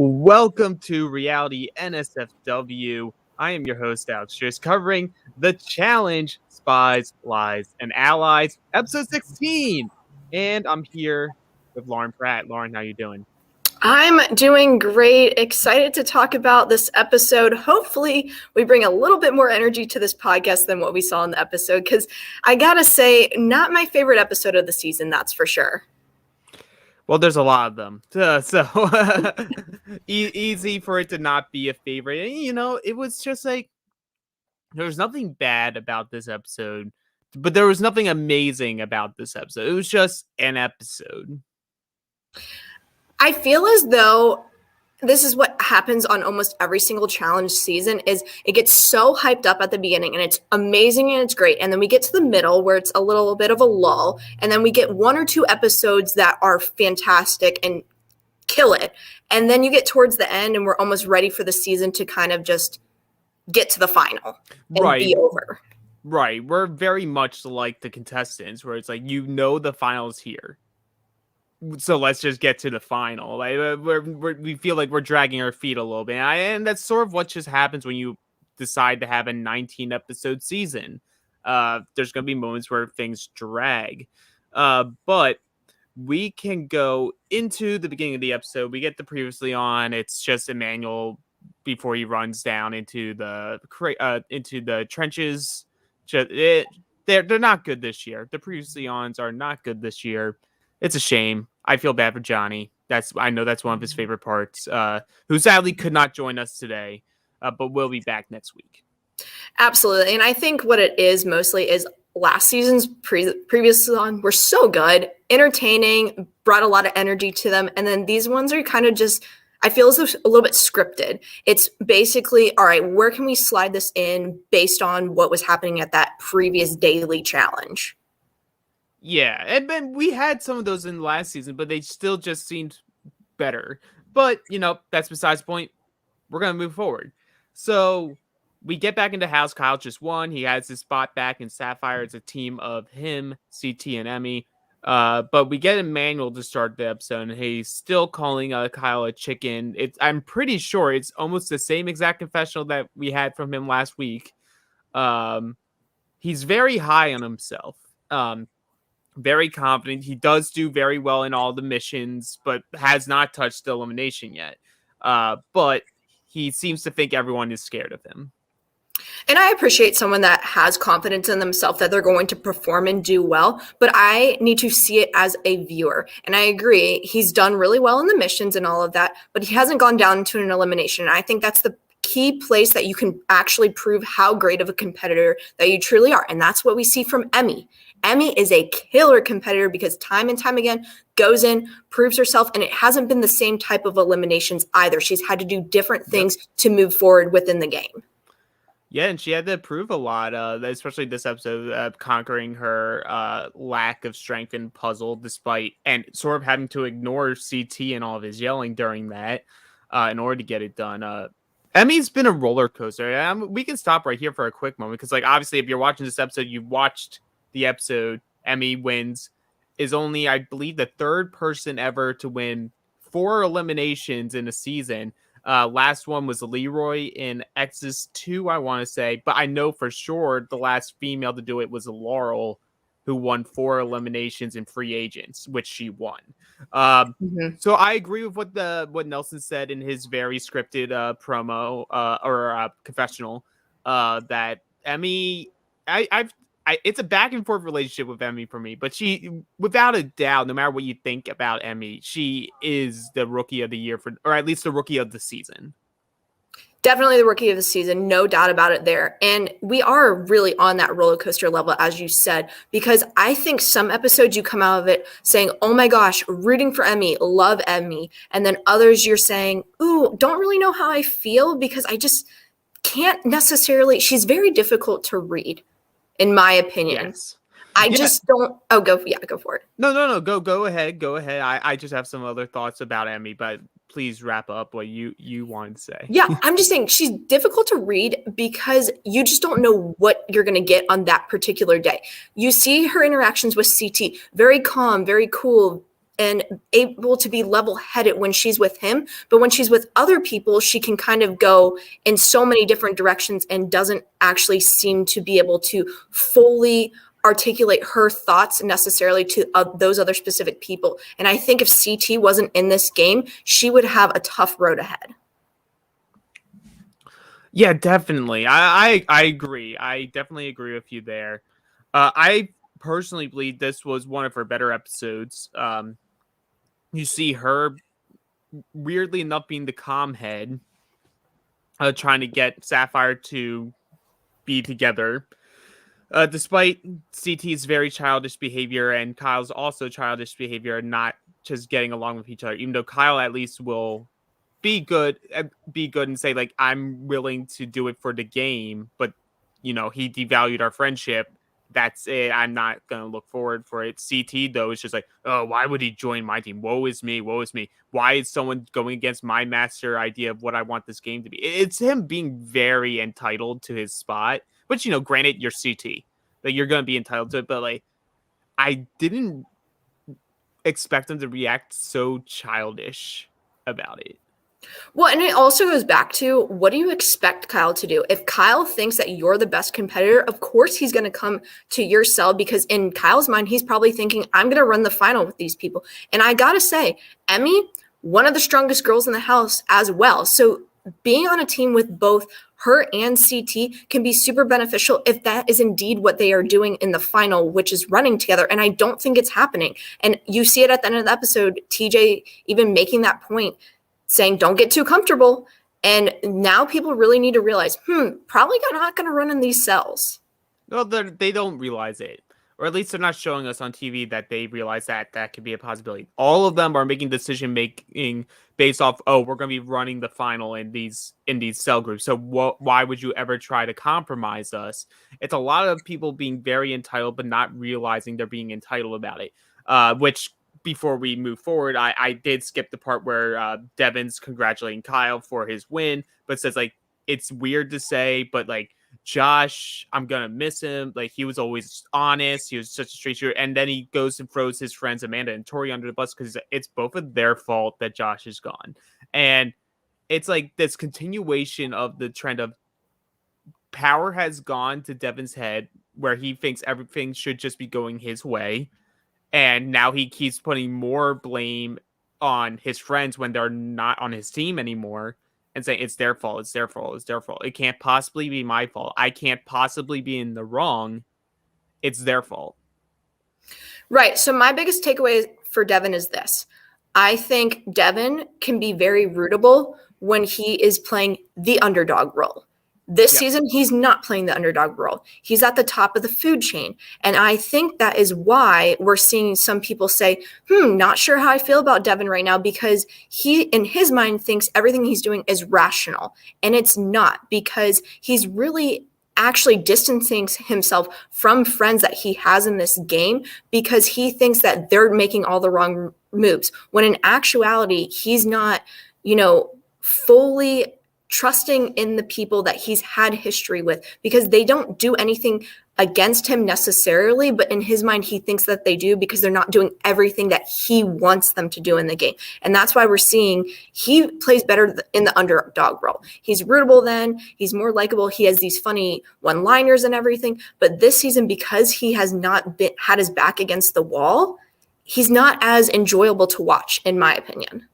Welcome to Reality NSFW. I am your host, Alex Tris, covering The Challenge, Spies, Lies, and Allies, episode 16. And I'm here with Lauren Pratt. Lauren, how you doing? I'm doing great. Excited to talk about this episode. Hopefully, we bring a little bit more energy to this podcast than what we saw in the episode, because I gotta say, not my favorite episode of the season, that's for sure. Well, there's a lot of them, easy for it to not be a favorite. And, it was just like, there was nothing bad about this episode, but there was nothing amazing about this episode. It was just an episode. I feel as though this is what happens on almost every single challenge season is it gets so hyped up at the beginning and it's amazing and it's great. And then we get to the middle where it's a little bit of a lull. And then we get one or two episodes that are fantastic and kill it. And then you get towards the end and we're almost ready for the season to kind of just get to the final and be over. Right. We're very much like the contestants where it's like, the final's here. So let's just get to the final. Like we feel like we're dragging our feet a little bit, and that's sort of what just happens when you decide to have a 19 episode season. There's gonna be moments where things drag, but we can go into the beginning of the episode. We get the previously on. It's just Emmanuel before he runs down into the trenches. They're not good this year. The previously ons are not good this year. It's a shame. I feel bad for Johnny. I know that's one of his favorite parts, who sadly could not join us today, but will be back next week. Absolutely. And I think what it is mostly is last season's previous on were so good, entertaining, brought a lot of energy to them. And then these ones are kind of just, I feel as if a little bit scripted. It's basically, all right, where can we slide this in based on what was happening at that previous daily challenge? Yeah, and then we had some of those in the last season, but they still just seemed better. But, that's besides the point. We're going to move forward. So we get back into house. Kyle just won. He has his spot back in Sapphire. It's a team of him, CT, and Emmy. But we get Emmanuel to start the episode, and he's still calling Kyle a chicken. I'm pretty sure it's almost the same exact confessional that we had from him last week. He's very high on himself. Very confident. He does do very well in all the missions, but has not touched the elimination yet. But he seems to think everyone is scared of him. And I appreciate someone that has confidence in themselves that they're going to perform and do well, but I need to see it as a viewer. And I agree, he's done really well in the missions and all of that, but he hasn't gone down into an elimination. And I think that's the key place that you can actually prove how great of a competitor that you truly are. And that's what we see from Emmy. Emmy is a killer competitor because time and time again goes in, proves herself, and it hasn't been the same type of eliminations either. She's had to do different things to move forward within the game. Yeah, and she had to prove a lot, especially this episode, conquering her lack of strength in puzzle, despite and sort of having to ignore CT and all of his yelling during that in order to get it done. Emmy's been a roller coaster. We can stop right here for a quick moment because, obviously, if you're watching this episode, you've watched the episode. Emmy wins, is only, I believe, the third person ever to win 4 eliminations in a season. Last one was Leroy in Exodus 2, I want to say, but I know for sure the last female to do it was Laurel, who won 4 eliminations in Free Agents, which she won. So I agree with what Nelson said in his very scripted promo or confessional that Emmy, it's a back and forth relationship with Emmy for me, but she, without a doubt, no matter what you think about Emmy, she is the rookie of the year or at least the rookie of the season. Definitely the rookie of the season, no doubt about it there. And we are really on that roller coaster level, as you said, because I think some episodes you come out of it saying, oh my gosh, rooting for Emmy, love Emmy. And then others you're saying, ooh, don't really know how I feel because I just can't necessarily, she's very difficult to read. In my opinion, yes. Just don't. Oh, go for it. No. Go ahead. I just have some other thoughts about Emmy, but please wrap up what you wanted to say. Yeah, I'm just saying she's difficult to read because you just don't know what you're going to get on that particular day. You see her interactions with CT, very calm, very cool, and able to be level headed when she's with him. But when she's with other people, she can kind of go in so many different directions and doesn't actually seem to be able to fully articulate her thoughts necessarily to those other specific people. And I think if CT wasn't in this game, she would have a tough road ahead. Yeah, definitely. I agree. I definitely agree with you there. I personally believe this was one of her better episodes. You see her, weirdly enough, being the calm head, trying to get Sapphire to be together. Despite CT's very childish behavior and Kyle's also childish behavior, not just getting along with each other, even though Kyle at least will be good and say, like, I'm willing to do it for the game, but he devalued our friendship. That's it. I'm not gonna look forward for it. CT though is just like, oh, why would he join my team? Woe is me. Woe is me. Why is someone going against my master idea of what I want this game to be? It's him being very entitled to his spot. Which, granted, you're CT, like, you're gonna be entitled to it, but like, I didn't expect him to react so childish about it. Well, and it also goes back to, what do you expect Kyle to do? If Kyle thinks that you're the best competitor, of course he's going to come to your cell, because in Kyle's mind, he's probably thinking, I'm going to run the final with these people. And I got to say, Emmy, one of the strongest girls in the house as well. So being on a team with both her and CT can be super beneficial if that is indeed what they are doing in the final, which is running together. And I don't think it's happening. And you see it at the end of the episode, TJ even making that point, saying, don't get too comfortable. And now people really need to realize, probably not going to run in these cells. Well, they don't realize it. Or at least they're not showing us on TV that they realize that could be a possibility. All of them are making decision-making based off, we're going to be running the final in these cell groups. So why would you ever try to compromise us? It's a lot of people being very entitled, but not realizing they're being entitled about it. Which, before we move forward, I did skip the part where Devin's congratulating Kyle for his win, but says, like, it's weird to say, but like, Josh, I'm gonna miss him. Like, he was always honest. He was such a straight shooter. And then he goes and throws his friends Amanda and Tori under the bus because it's both of their fault that Josh is gone. And it's like this continuation of the trend of power has gone to Devin's head, where he thinks everything should just be going his way. And now he keeps putting more blame on his friends when they're not on his team anymore, and saying it's their fault, it's their fault, it's their fault. It can't possibly be my fault. I can't possibly be in the wrong. It's their fault. Right. So my biggest takeaway for Devin is this. I think Devin can be very rootable when he is playing the underdog role. This season, he's not playing the underdog role. He's at the top of the food chain. And I think that is why we're seeing some people say, not sure how I feel about Devin right now, because he, in his mind, thinks everything he's doing is rational. And it's not, because he's really actually distancing himself from friends that he has in this game, because he thinks that they're making all the wrong moves. When in actuality, he's not, fully trusting in the people that he's had history with, because they don't do anything against him necessarily, but in his mind, he thinks that they do, because they're not doing everything that he wants them to do in the game. And that's why we're seeing he plays better in the underdog role. He's rootable then, he's more likable, he has these funny one-liners and everything. But this season, because he has not had his back against the wall, he's not as enjoyable to watch, in my opinion.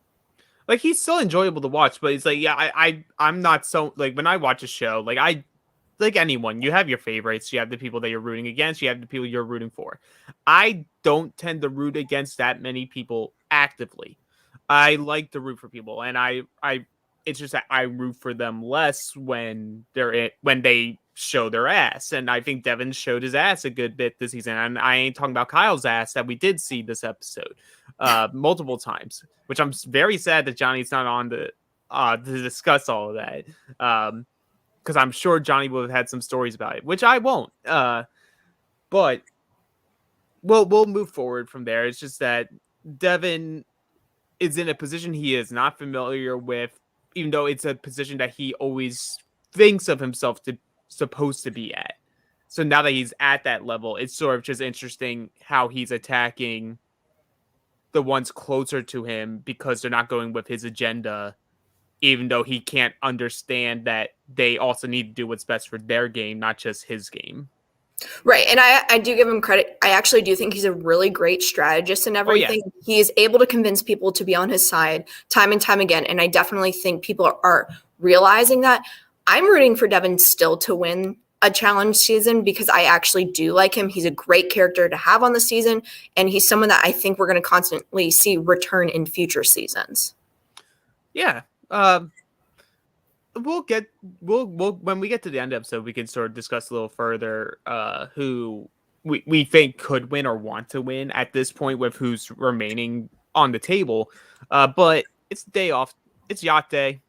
Like, he's still enjoyable to watch, but it's like, I'm not so, like, when I watch a show, like anyone, you have your favorites, you have the people that you're rooting against, you have the people you're rooting for. I don't tend to root against that many people actively. I like to root for people, and I it's just that I root for them less when they show their ass. And I think Devin showed his ass a good bit this season. And I ain't talking about Kyle's ass that we did see this episode multiple times, which I'm very sad that Johnny's not on to discuss all of that. Because I'm sure Johnny would have had some stories about it, which I won't. But we'll move forward from there. It's just that Devin is in a position he is not familiar with, even though it's a position that he always thinks of himself to supposed to be at. So now that he's at that level, it's sort of just interesting how he's attacking the ones closer to him because they're not going with his agenda, even though he can't understand that they also need to do what's best for their game, not just his game. Right. And I do give him credit. I actually do think he's a really great strategist and Oh, yeah. everything. He is able to convince people to be on his side time and time again. And I definitely think people are realizing that. I'm rooting for Devin still to win a challenge season because I actually do like him. He's a great character to have on the season. And he's someone that I think we're going to constantly see return in future seasons. Yeah. We'll when we get to the end of the episode, we can sort of discuss a little further who we think could win or want to win at this point with who's remaining on the table. But it's day off. It's yacht day.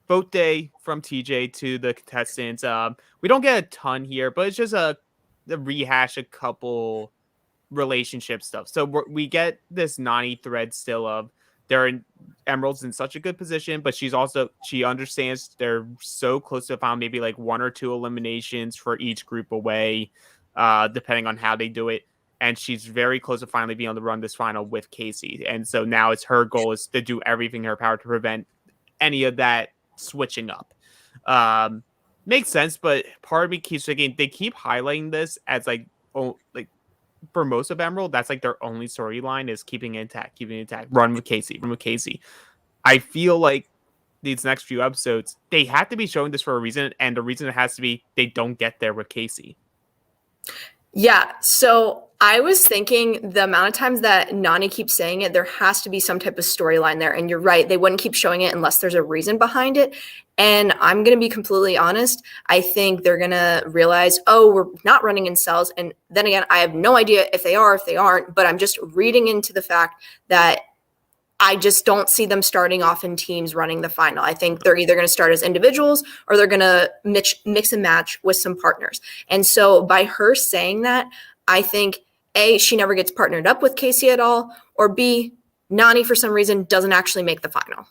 Vote day from TJ to the contestants. We don't get a ton here, but it's just a rehash a couple relationship stuff. So we get this Nany thread still of Emerald's in such a good position, but she understands they're so close to final, maybe like 1 or 2 eliminations for each group away, depending on how they do it. And she's very close to finally being able to run this final with Casey. And so now it's her goal is to do everything in her power to prevent any of that switching up. Makes sense, but part of me keeps thinking they keep highlighting this as like for most of Emerald, that's like their only storyline is keeping it intact, run with Casey. I feel like these next few episodes, they have to be showing this for a reason, and the reason it has to be they don't get there with Casey. Yeah, so I was thinking the amount of times that Nany keeps saying it, there has to be some type of storyline there. And you're right, they wouldn't keep showing it unless there's a reason behind it. And I'm going to be completely honest. I think they're going to realize, oh, we're not running in cells. And then again, I have no idea if they are, if they aren't, but I'm just reading into the fact that I just don't see them starting off in teams running the final. I think they're either going to start as individuals or they're going to mix and match with some partners. And so by her saying that, I think A, she never gets partnered up with Casey at all, or B, Nany for some reason doesn't actually make the final.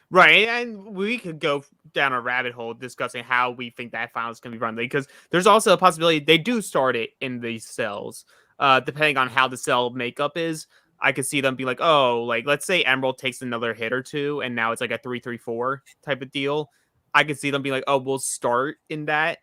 Right, and we could go down a rabbit hole discussing how we think that final is going to be run, because there's also a possibility they do start it in these cells, depending on how the cell makeup is. I could see them be like, oh, like let's say Emerald takes another hit or two, and now it's like a 3-3-4 type of deal. I could see them be like, oh, we'll start in that,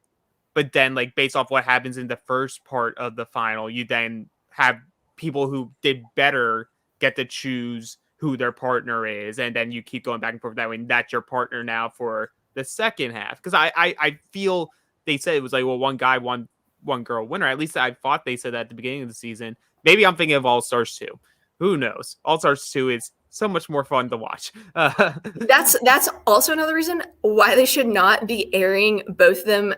but then like based off what happens in the first part of the final, you then have people who did better get to choose who their partner is, and then you keep going back and forth that way. And that's your partner now for the second half. Because I feel they said it was like, well, one guy, one girl winner. At least I thought they said that at the beginning of the season. Maybe I'm thinking of All Stars 2. Who knows? All Stars 2 is so much more fun to watch. That's also another reason why they should not be airing both of them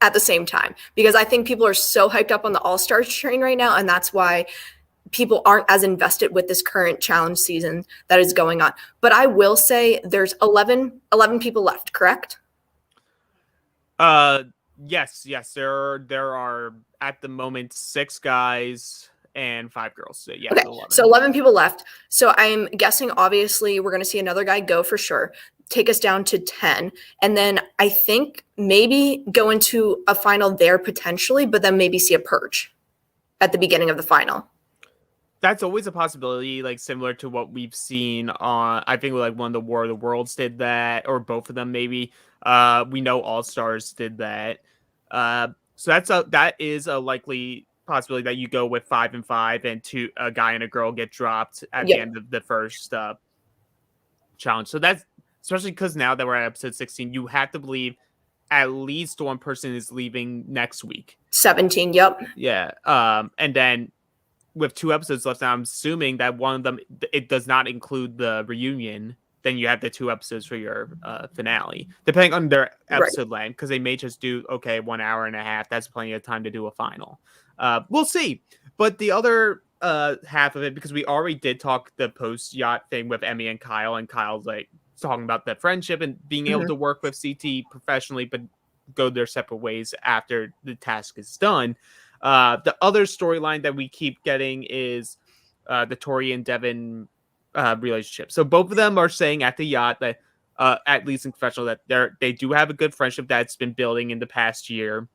at the same time, because I think people are so hyped up on the All Stars train right now, and that's why people aren't as invested with this current challenge season that is going on. But I will say there's 11 people left, correct? Yes. There are at the moment 6 guys and 5 girls. So yeah, okay. 11. So 11 people left. So I'm guessing obviously we're going to see another guy go for sure, take us down to 10. And then I think maybe go into a final there potentially, but then maybe see a purge at the beginning of the final. That's always a possibility, like similar to what we've seen on, I think like one of the War of the Worlds did that, or both of them maybe. We know All Stars did that. So that is a likely possibility that you go with 5 and 5 and a guy and a girl get dropped at the end of the first challenge. So that's especially because now that we're at episode 16, you have to believe at least one person is leaving next week. 17, yep. Yeah. And then with 2 episodes left, now I'm assuming that one of them, it does not include the reunion. Then you have the 2 episodes for your finale, depending on their episode length, because they may just do, 1 hour and a half. That's plenty of time to do a final. We'll see. But the other half of it, because we already did talk the post-yacht thing with Emmy and Kyle's like talking about the friendship and being able to work with CT professionally, but go their separate ways after the task is done. The other storyline that we keep getting is the Tori and Devin relationship. So both of them are saying at the yacht that, at least in confessional, that they do have a good friendship that's been building in the past year.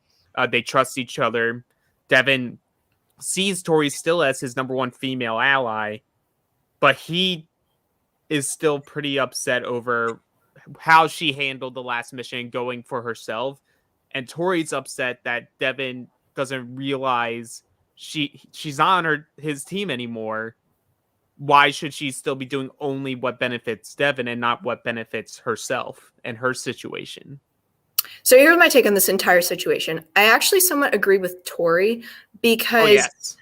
They trust each other. Devin sees Tori still as his number 1 female ally, but he is still pretty upset over how she handled the last mission going for herself. And Tori's upset that Devin doesn't realize she's not on his team anymore. Why should she still be doing only what benefits Devin and not what benefits herself and her situation? So here's my take on this entire situation. I actually somewhat agree with Tori because yes.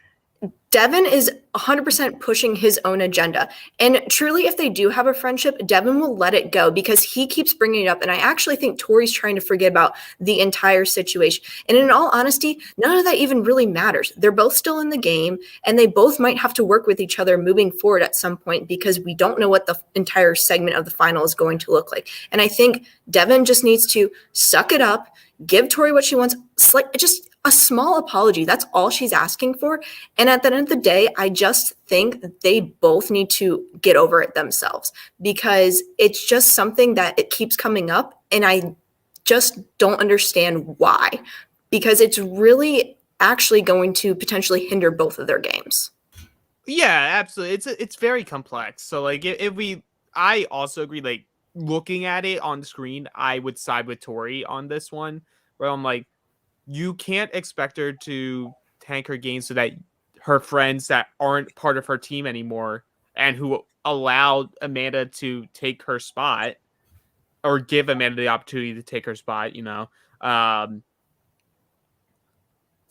Devin is 100% pushing his own agenda. And truly, if they do have a friendship, Devin will let it go because he keeps bringing it up. And I actually think Tori's trying to forget about the entire situation. And in all honesty, none of that even really matters. They're both still in the game, and they both might have to work with each other moving forward at some point because we don't know what the entire segment of the final is going to look like. And I think Devin just needs to suck it up, give Tori what she wants, just a small apology. That's all she's asking for. And at the end of the day, I just think that they both need to get over it themselves because it's just something that it keeps coming up. And I just don't understand why, because it's really actually going to potentially hinder both of their games. Yeah, absolutely. It's very complex. So like I also agree, like looking at it on the screen, I would side with Tori on this one, where I'm like, you can't expect her to tank her game so that her friends that aren't part of her team anymore and who allowed Amanda to take her spot or give Amanda the opportunity to take her spot,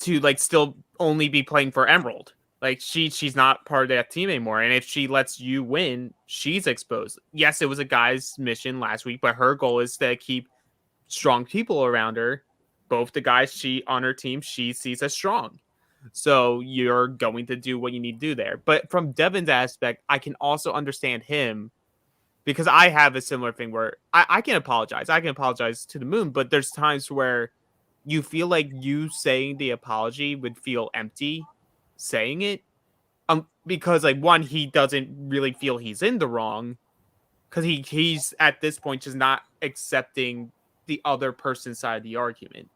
to like still only be playing for Emerald. Like she's not part of that team anymore. And if she lets you win, she's exposed. Yes, it was a guy's mission last week, but her goal is to keep strong people around her. Both the guys she on her team she sees as strong. So you're going to do what you need to do there. But from Devin's aspect, I can also understand him because I have a similar thing where I can apologize. I can apologize to the moon, but there's times where you feel like you saying the apology would feel empty saying it. Because like one, he doesn't really feel he's in the wrong because he's at this point just not accepting the other person's side of the argument.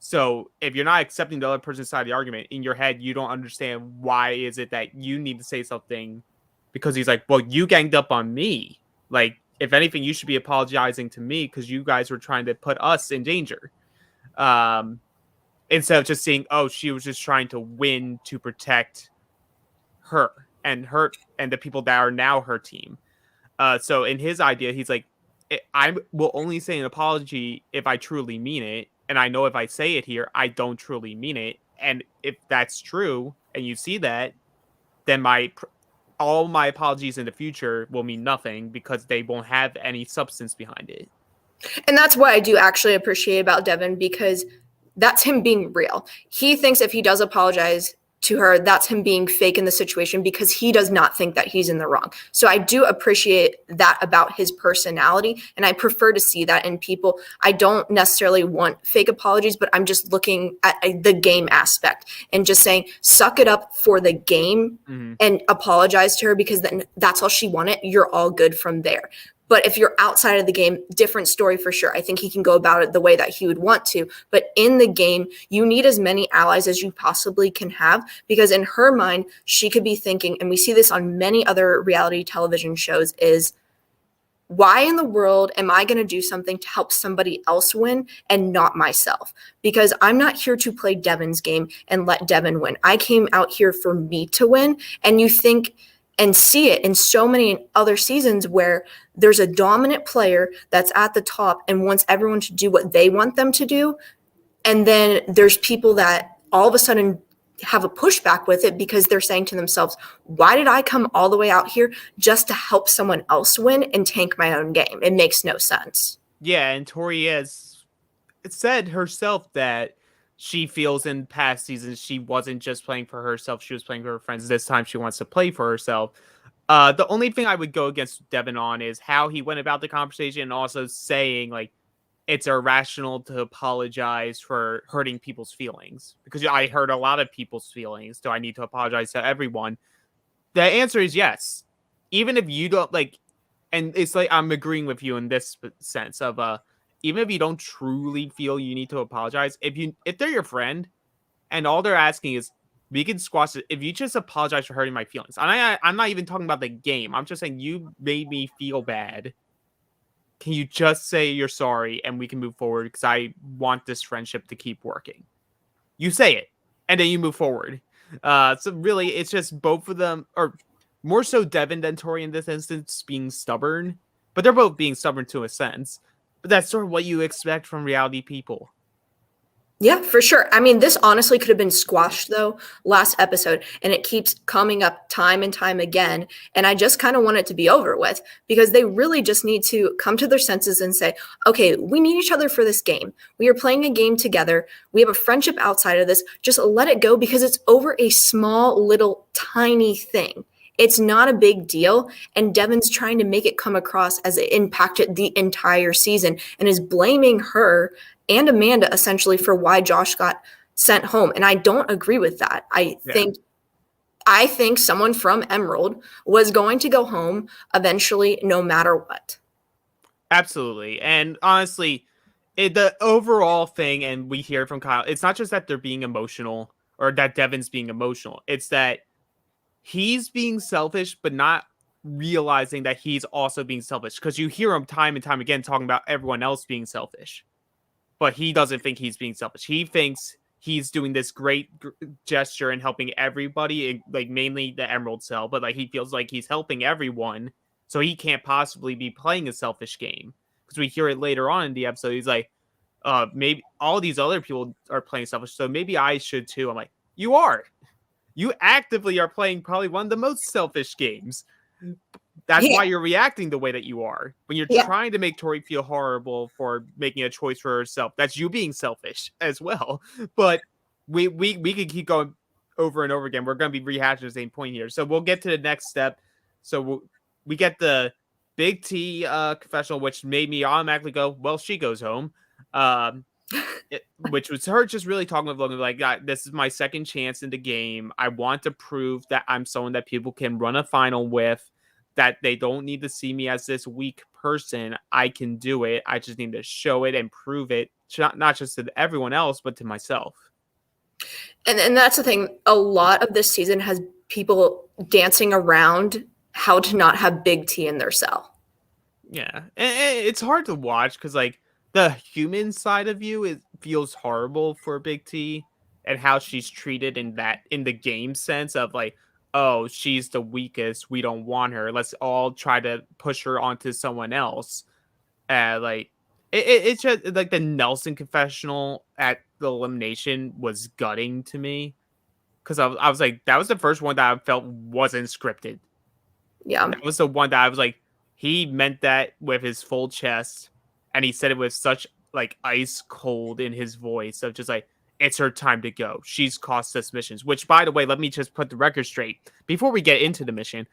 So if you're not accepting the other person's side of the argument, in your head, you don't understand why is it that you need to say something because he's like, well, you ganged up on me. Like, if anything, you should be apologizing to me because you guys were trying to put us in danger. Instead of just saying, oh, she was just trying to win to protect her and the people that are now her team. So in his idea, he's like, I will only say an apology if I truly mean it. And I know if I say it here, I don't truly mean it. And if that's true, and you see that, then all my apologies in the future will mean nothing because they won't have any substance behind it. And that's what I do actually appreciate about Devin because that's him being real. He thinks if he does apologize to her, that's him being fake in the situation because he does not think that he's in the wrong. So I do appreciate that about his personality, and I prefer to see that in people. I don't necessarily want fake apologies, but I'm just looking at the game aspect and just saying, suck it up for the game and apologize to her because then that's all she wanted. You're all good from there. But if you're outside of the game, different story for sure. I think he can go about it the way that he would want to. But in the game, you need as many allies as you possibly can have because in her mind, she could be thinking, and we see this on many other reality television shows, is why in the world am I going to do something to help somebody else win and not myself? Because I'm not here to play Devin's game and let Devin win. I came out here for me to win. And you think and see it in so many other seasons where there's a dominant player that's at the top and wants everyone to do what they want them to do. And then there's people that all of a sudden have a pushback with it because they're saying to themselves, why did I come all the way out here just to help someone else win and tank my own game? It makes no sense. Yeah, and Tori has said herself that she feels in past seasons she wasn't just playing for herself, she was playing for her friends. This time she wants to play for herself. The only thing I would go against Devin on is how he went about the conversation and also saying like it's irrational to apologize for hurting people's feelings. Because I hurt a lot of people's feelings. Do I need to apologize to everyone? The answer is yes. Even if you don't like, and it's like I'm agreeing with you in this sense of even if you don't truly feel you need to apologize, if they're your friend and all they're asking is we can squash it if you just apologize for hurting my feelings. And I'm not even talking about the game. I'm just saying you made me feel bad. Can you just say you're sorry and we can move forward? Because I want this friendship to keep working. You say it, and then you move forward. So really, it's just both of them, or more so Devin than Tori in this instance, being stubborn. But they're both being stubborn to a sense. But that's sort of what you expect from reality people. Yeah, for sure. I mean, this honestly could have been squashed though last episode, and it keeps coming up time and time again. And I just kind of want it to be over with because they really just need to come to their senses and say, okay, we need each other for this game. We are playing a game together. We have a friendship outside of this. Just let it go because it's over a small, little, tiny thing. It's not a big deal. And Devin's trying to make it come across as it impacted the entire season and is blaming her and Amanda essentially for why Josh got sent home. And I don't agree with that. I think someone from Emerald was going to go home eventually, no matter what. Absolutely. And honestly, the overall thing, and we hear from Kyle, it's not just that they're being emotional or that Devin's being emotional. It's that he's being selfish, but not realizing that he's also being selfish. Because you hear him time and time again talking about everyone else being selfish. But he doesn't think he's being selfish. He thinks he's doing this great gesture and helping everybody, like mainly the Emerald Cell, but like he feels like he's helping everyone, so he can't possibly be playing a selfish game. Because we hear it later on in the episode, he's like, maybe all these other people are playing selfish, so maybe I should too. I'm like, you are. You actively are playing probably one of the most selfish games. That's why you're reacting the way that you are. When you're trying to make Tori feel horrible for making a choice for herself, that's you being selfish as well. But we can keep going over and over again. We're going to be rehashing the same point here. So we'll get to the next step. So we get the Big T confessional, which made me automatically go, well, she goes home. Which was her just really talking with Logan, like, this is my second chance in the game. I want to prove that I'm someone that people can run a final with, that they don't need to see me as this weak person. I can do it. I just need to show it and prove it, not just to everyone else, but to myself. And that's the thing. A lot of this season has people dancing around how to not have Big T in their cell. Yeah. And it's hard to watch because, like, the human side of you, it feels horrible for Big T and how she's treated in the game sense of like, oh, she's the weakest. We don't want her. Let's all try to push her onto someone else. Like it's just like the Nelson confessional at the elimination was gutting to me because I was like, that was the first one that I felt wasn't scripted. Yeah, that was the one that I was like, he meant that with his full chest. And he said it with such like ice cold in his voice of just like, it's her time to go. She's cost us missions, which, by the way, let me just put the record straight before we get into the mission.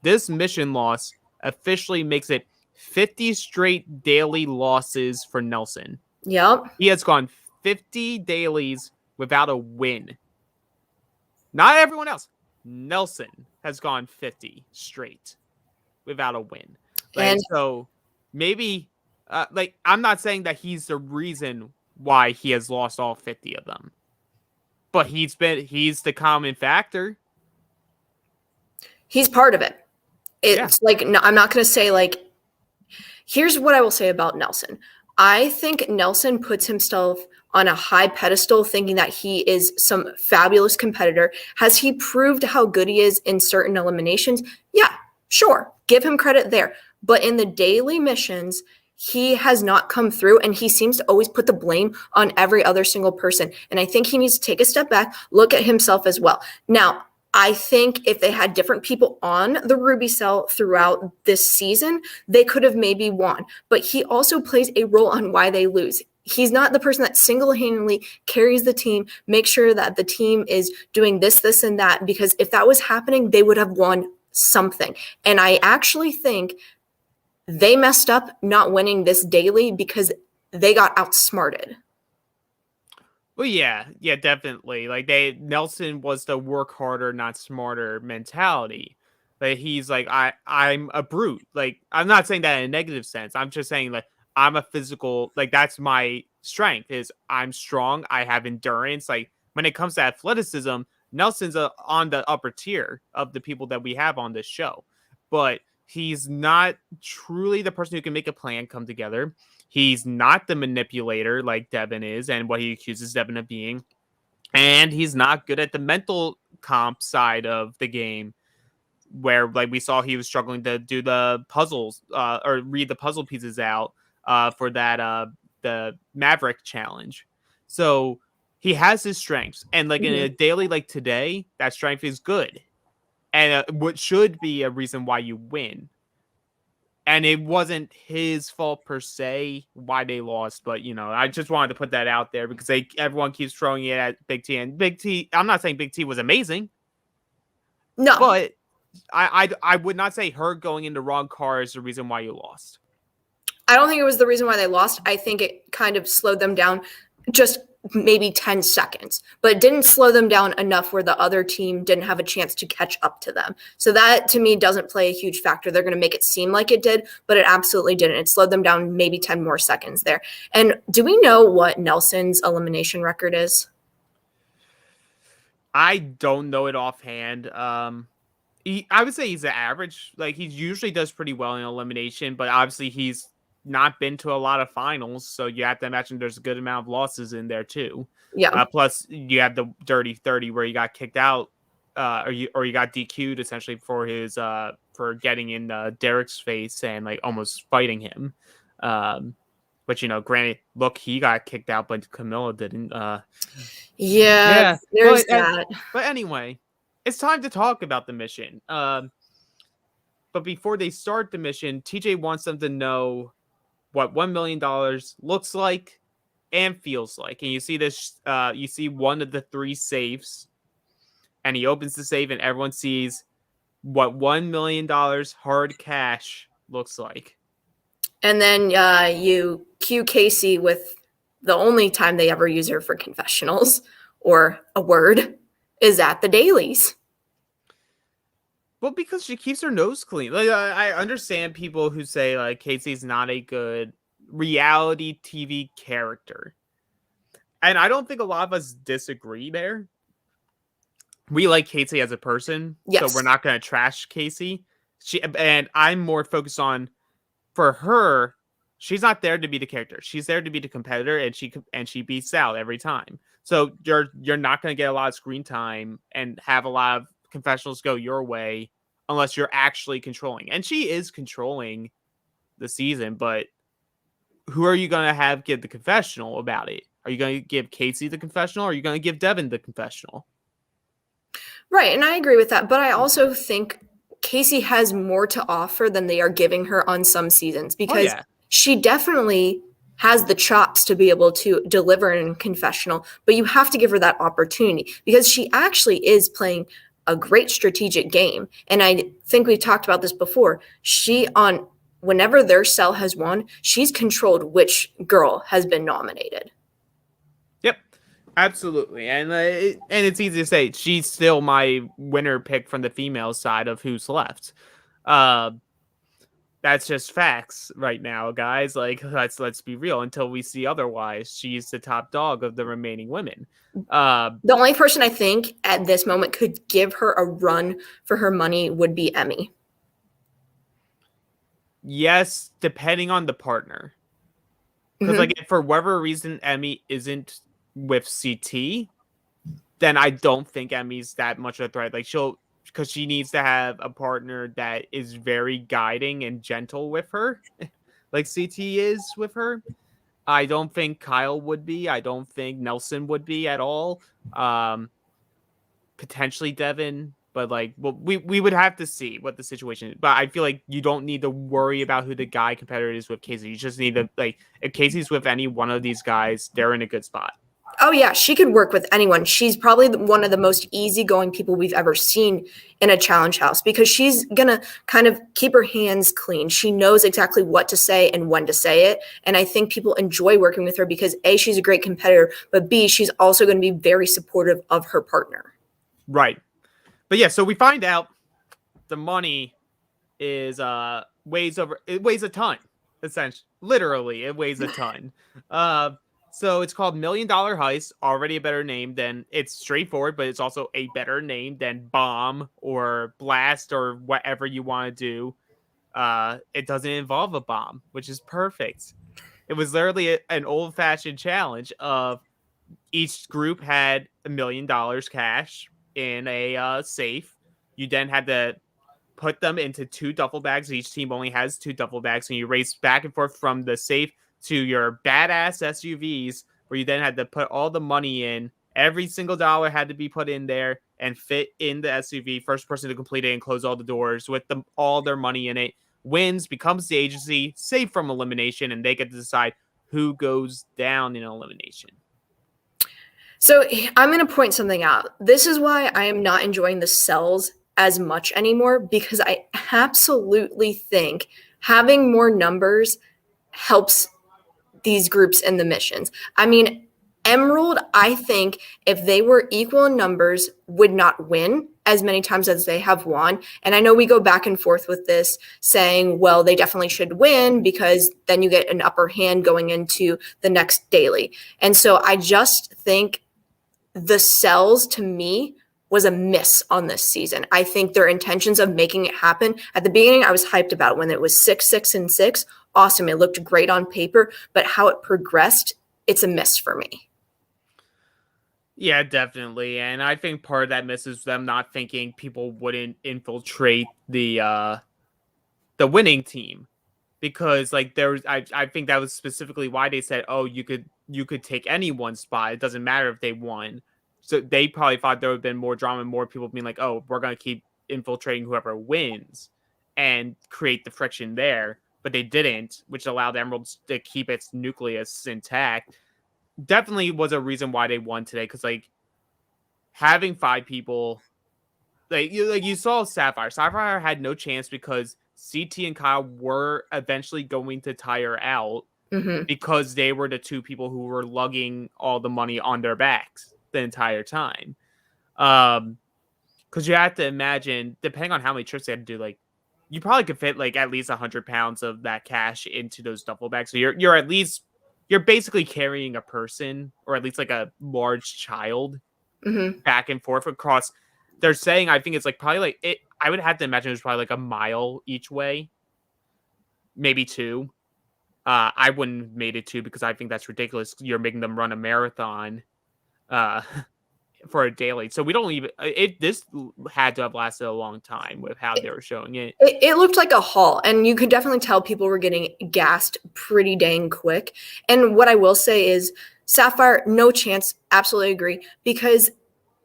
This mission loss officially makes it 50 straight daily losses for Nelson. Yep. He has gone 50 dailies without a win. Not everyone else. Nelson has gone 50 straight without a win. And so maybe... like, I'm not saying that he's the reason why he has lost all 50 of them, but he's the common factor. He's part of it. It's like, no, I'm not going to say like, here's what I will say about Nelson. I think Nelson puts himself on a high pedestal thinking that he is some fabulous competitor. Has he proved how good he is in certain eliminations? Yeah, sure. Give him credit there. But in the daily missions, he has not come through, and he seems to always put the blame on every other single person. And I think he needs to take a step back, look at himself as well. Now, I think if they had different people on the Ruby Cell throughout this season, they could have maybe won. But he also plays a role on why they lose. He's not the person that single-handedly carries the team, makes sure that the team is doing this, this, and that, because if that was happening, they would have won something. And I actually think they messed up not winning this daily because they got outsmarted. Well, yeah, definitely. Like Nelson was the work harder, not smarter mentality. Like he's like, I'm a brute. Like I'm not saying that in a negative sense. I'm just saying like I'm a physical, like that's my strength is I'm strong. I have endurance. Like when it comes to athleticism, Nelson's on the upper tier of the people that we have on this show, but he's not truly the person who can make a plan come together. He's not the manipulator like Devin is, and what he accuses Devin of being. And he's not good at the mental comp side of the game, where like we saw he was struggling to do the puzzles or read the puzzle pieces out for that the Maverick challenge. So he has his strengths, and like in a daily like today, that strength is good, and what should be a reason why you win. And it wasn't his fault per se why they lost, but I just wanted to put that out there because everyone keeps throwing it at Big T, and Big T. I'm not saying Big T was amazing, No, but I would not say her going in the wrong car is the reason why you lost. I don't think it was the reason why they lost. I think it kind of slowed them down just maybe 10 seconds, but it didn't slow them down enough where the other team didn't have a chance to catch up to them. So that to me doesn't play a huge factor. They're going to make it seem like it did, but it absolutely didn't. It slowed them down maybe 10 more seconds there. And do we know what Nelson's elimination record is? I don't know it offhand. I would say he's an average. Like he usually does pretty well in elimination, but obviously he's not been to a lot of finals, so you have to imagine there's a good amount of losses in there too. Yeah. Plus, you have the dirty 30 where you got kicked out, or you got DQ'd essentially for his for getting in Derek's face and like almost fighting him. But granted, look, he got kicked out, but Camilla didn't. Yeah, there's that. But anyway, it's time to talk about the mission. But before they start the mission, TJ wants them to know what $1 million looks like and feels like. And you see this, you see one of the 3 safes, and he opens the safe, and everyone sees what $1 million hard cash looks like. And then you cue Casey with the only time they ever use her for confessionals or a word is at the dailies. Well, because she keeps her nose clean. Like I understand people who say like Casey's not a good reality TV character, and I don't think a lot of us disagree there. We like Casey as a person, yes. So we're not going to trash Casey. And I'm more focused on, for her, she's not there to be the character. She's there to be the competitor, and she beats out every time. So you're not going to get a lot of screen time and have a lot of confessionals go your way unless you're actually controlling. And she is controlling the season, but who are you going to have give the confessional about it? Are you going to give Casey the confessional, or are you going to give Devin the confessional? Right, and I agree with that, but I also think Casey has more to offer than they are giving her on some seasons, because she definitely has the chops to be able to deliver in confessional, but you have to give her that opportunity because she actually is playing a great strategic game. And I think we talked about this before. Whenever their cell has won, she's controlled which girl has been nominated. Yep, absolutely. And it's easy to say she's still my winner pick from the female side of who's left. That's just facts right now, guys. Like let's be real. Until we see otherwise, she's the top dog of the remaining women. The only person I think at this moment could give her a run for her money would be Emmy. Yes, depending on the partner. Because like if for whatever reason Emmy isn't with CT, then I don't think Emmy's that much of a threat. Like because she needs to have a partner that is very guiding and gentle with her, like CT is with her. I don't think Kyle would be. I don't think Nelson would be at all. Potentially Devin, but like, well, we would have to see what the situation is. But I feel like you don't need to worry about who the guy competitor is with Casey. You just need to, like, if Casey's with any one of these guys, they're in a good spot. Oh, yeah, she could work with anyone. She's probably one of the most easygoing people we've ever seen in a challenge house because she's going to kind of keep her hands clean. She knows exactly what to say and when to say it. And I think people enjoy working with her because A, she's a great competitor, but B, she's also going to be very supportive of her partner. Right. But yeah, so we find out the money is weighs a ton, essentially. Literally, it weighs a ton. So it's called Million Dollar Heist. Already a better name than it's straightforward, but it's also a better name than Bomb or Blast or whatever you want to do. It doesn't involve a bomb, which is perfect. It was literally an old fashioned challenge of each group had $1 million cash in a safe. You then had to put them into two duffel bags. Each team only has two duffel bags, and you race back and forth from the safe to your badass SUVs, where you then had to put all the money in. Every single dollar had to be put in there and fit in the SUV. First person to complete it and close all the doors with them all their money in it wins, becomes the agency, safe from elimination, and they get to decide who goes down in elimination. So I'm going to point something out. This is why I am not enjoying the cells as much anymore, because I absolutely think having more numbers helps these groups in the missions. I mean, Emerald, I think if they were equal in numbers, would not win as many times as they have won. And I know we go back and forth with this saying, well, they definitely should win because then you get an upper hand going into the next daily. And so I just think the cells, to me, was a miss on this season. I think their intentions of making it happen at the beginning, I was hyped about when it was 6, 6, and 6. Awesome. It looked great on paper, but how it progressed, it's a miss for me. Yeah, definitely. And I think part of that miss is them not thinking people wouldn't infiltrate the winning team. Because like I think that was specifically why they said, oh, you could take anyone's spot. It doesn't matter if they won. So they probably thought there would have been more drama and more people being like, oh, we're gonna keep infiltrating whoever wins and create the friction there. But they didn't, which allowed Emeralds to keep its nucleus intact. Definitely was a reason why they won today, because like having 5 people, you saw Sapphire. Sapphire had no chance because CT and Kyle were eventually going to tire out because they were the 2 people who were lugging all the money on their backs the entire time. Because you have to imagine, depending on how many trips they had to do, like you probably could fit like at least 100 pounds of that cash into those duffel bags. So you're basically carrying a person, or at least like a large child, back and forth across. They're saying, I think it's like probably like it. I would have to imagine it was probably like a mile each way, maybe 2. I wouldn't have made it 2 because I think that's ridiculous. You're making them run a marathon for a daily. So we don't even this had to have lasted a long time with how they were showing it. It looked like a haul, and you could definitely tell people were getting gassed pretty dang quick. And what I will say is Sapphire, no chance. Absolutely agree, because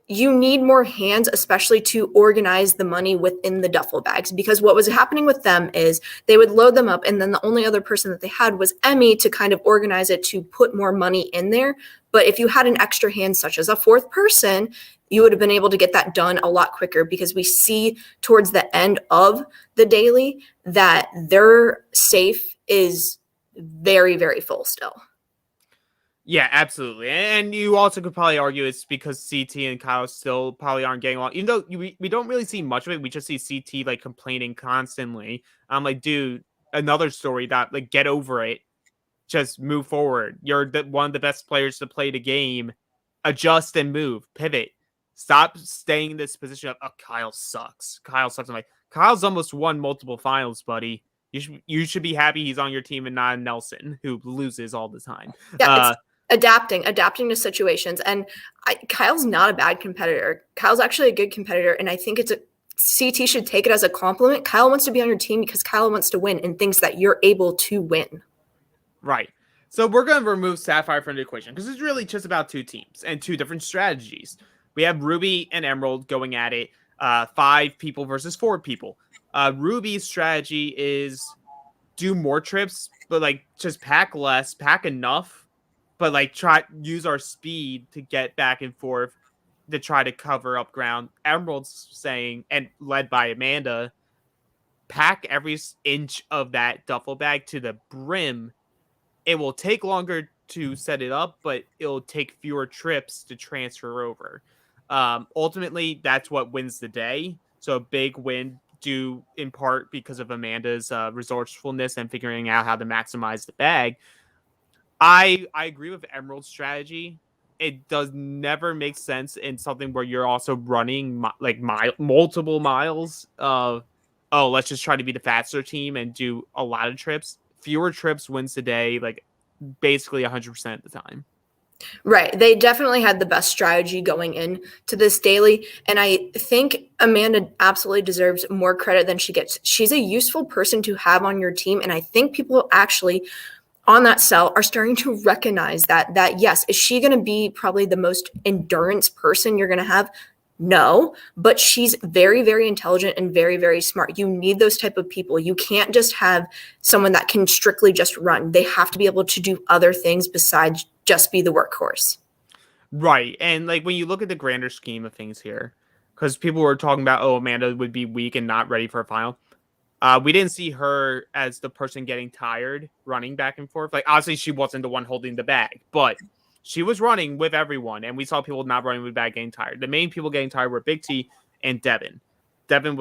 you need more hands, especially to organize the money within the duffel bags. Because what was happening with them is they would load them up, and then the only other person that they had was Emmy to kind of organize it to put more money in there. But if you had an extra hand, such as a 4th person, you would have been able to get that done a lot quicker, because we see towards the end of the daily that their safe is very, very full still. Yeah, absolutely. And you also could probably argue it's because CT and Kyle still probably aren't getting along. Even though we don't really see much of it. We just see CT like complaining constantly. I'm like, dude, another story that like get over it. Just move forward. You're one of the best players to play the game. Adjust and move. Pivot. Stop staying in this position of, oh, Kyle sucks. Kyle sucks. I'm like, Kyle's almost won multiple finals, buddy. You should be happy he's on your team and not Nelson, who loses all the time. Yeah, adapting to situations. And Kyle's not a bad competitor. Kyle's actually a good competitor, and I think CT should take it as a compliment. Kyle wants to be on your team because Kyle wants to win and thinks that you're able to win. Right. So we're going to remove Sapphire from the equation because it's really just about 2 teams and 2 different strategies. We have Ruby and Emerald going at it, 5 people versus 4 people. Ruby's strategy is do more trips, but like just pack less, pack enough, but like use our speed to get back and forth to try to cover up ground. Emerald's saying, and led by Amanda, pack every inch of that duffel bag to the brim. It will take longer to set it up, but it'll take fewer trips to transfer over. Ultimately, that's what wins the day. So a big win due in part because of Amanda's resourcefulness and figuring out how to maximize the bag. I agree with Emerald's strategy. It does never make sense in something where you're also running multiple miles of, oh, let's just try to be the faster team and do a lot of trips. Fewer trips wins today, like basically 100% of the time. Right. They definitely had the best strategy going in to this daily. And I think Amanda absolutely deserves more credit than she gets. She's a useful person to have on your team. And I think people actually on that cell are starting to recognize that yes, is she going to be probably the most endurance person you're going to have? No, but she's very, very intelligent and very, very smart. You need those type of people. You can't just have someone that can strictly just run. They have to be able to do other things besides just be the workhorse. Right. And like when you look at the grander scheme of things here, because people were talking about, oh, Amanda would be weak and not ready for a final. We didn't see her as the person getting tired running back and forth. Like, obviously, she wasn't the one holding the bag, but she was running with everyone, and we saw people not running with the bag getting tired. The main people getting tired were Big T and Devin. Devin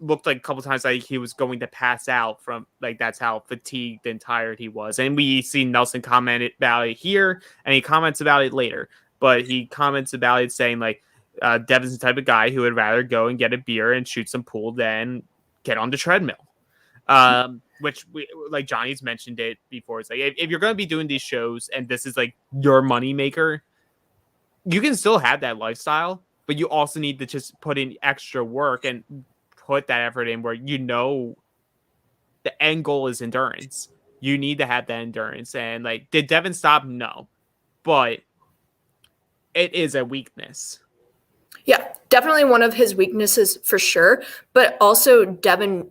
looked like a couple times like he was going to pass out from, like, that's how fatigued and tired he was. And we see Nelson comment about it here, and he comments about it later. But he comments about it saying, like, Devin's the type of guy who would rather go and get a beer and shoot some pool than get on the treadmill. Which like Johnny's mentioned it before. It's like, if you're going to be doing these shows and this is like your money maker, you can still have that lifestyle, but you also need to just put in extra work and put that effort in where you know the end goal is endurance. You need to have that endurance. And like, did Devin stop? No, but it is a weakness. Yeah, definitely one of his weaknesses for sure. But also Devin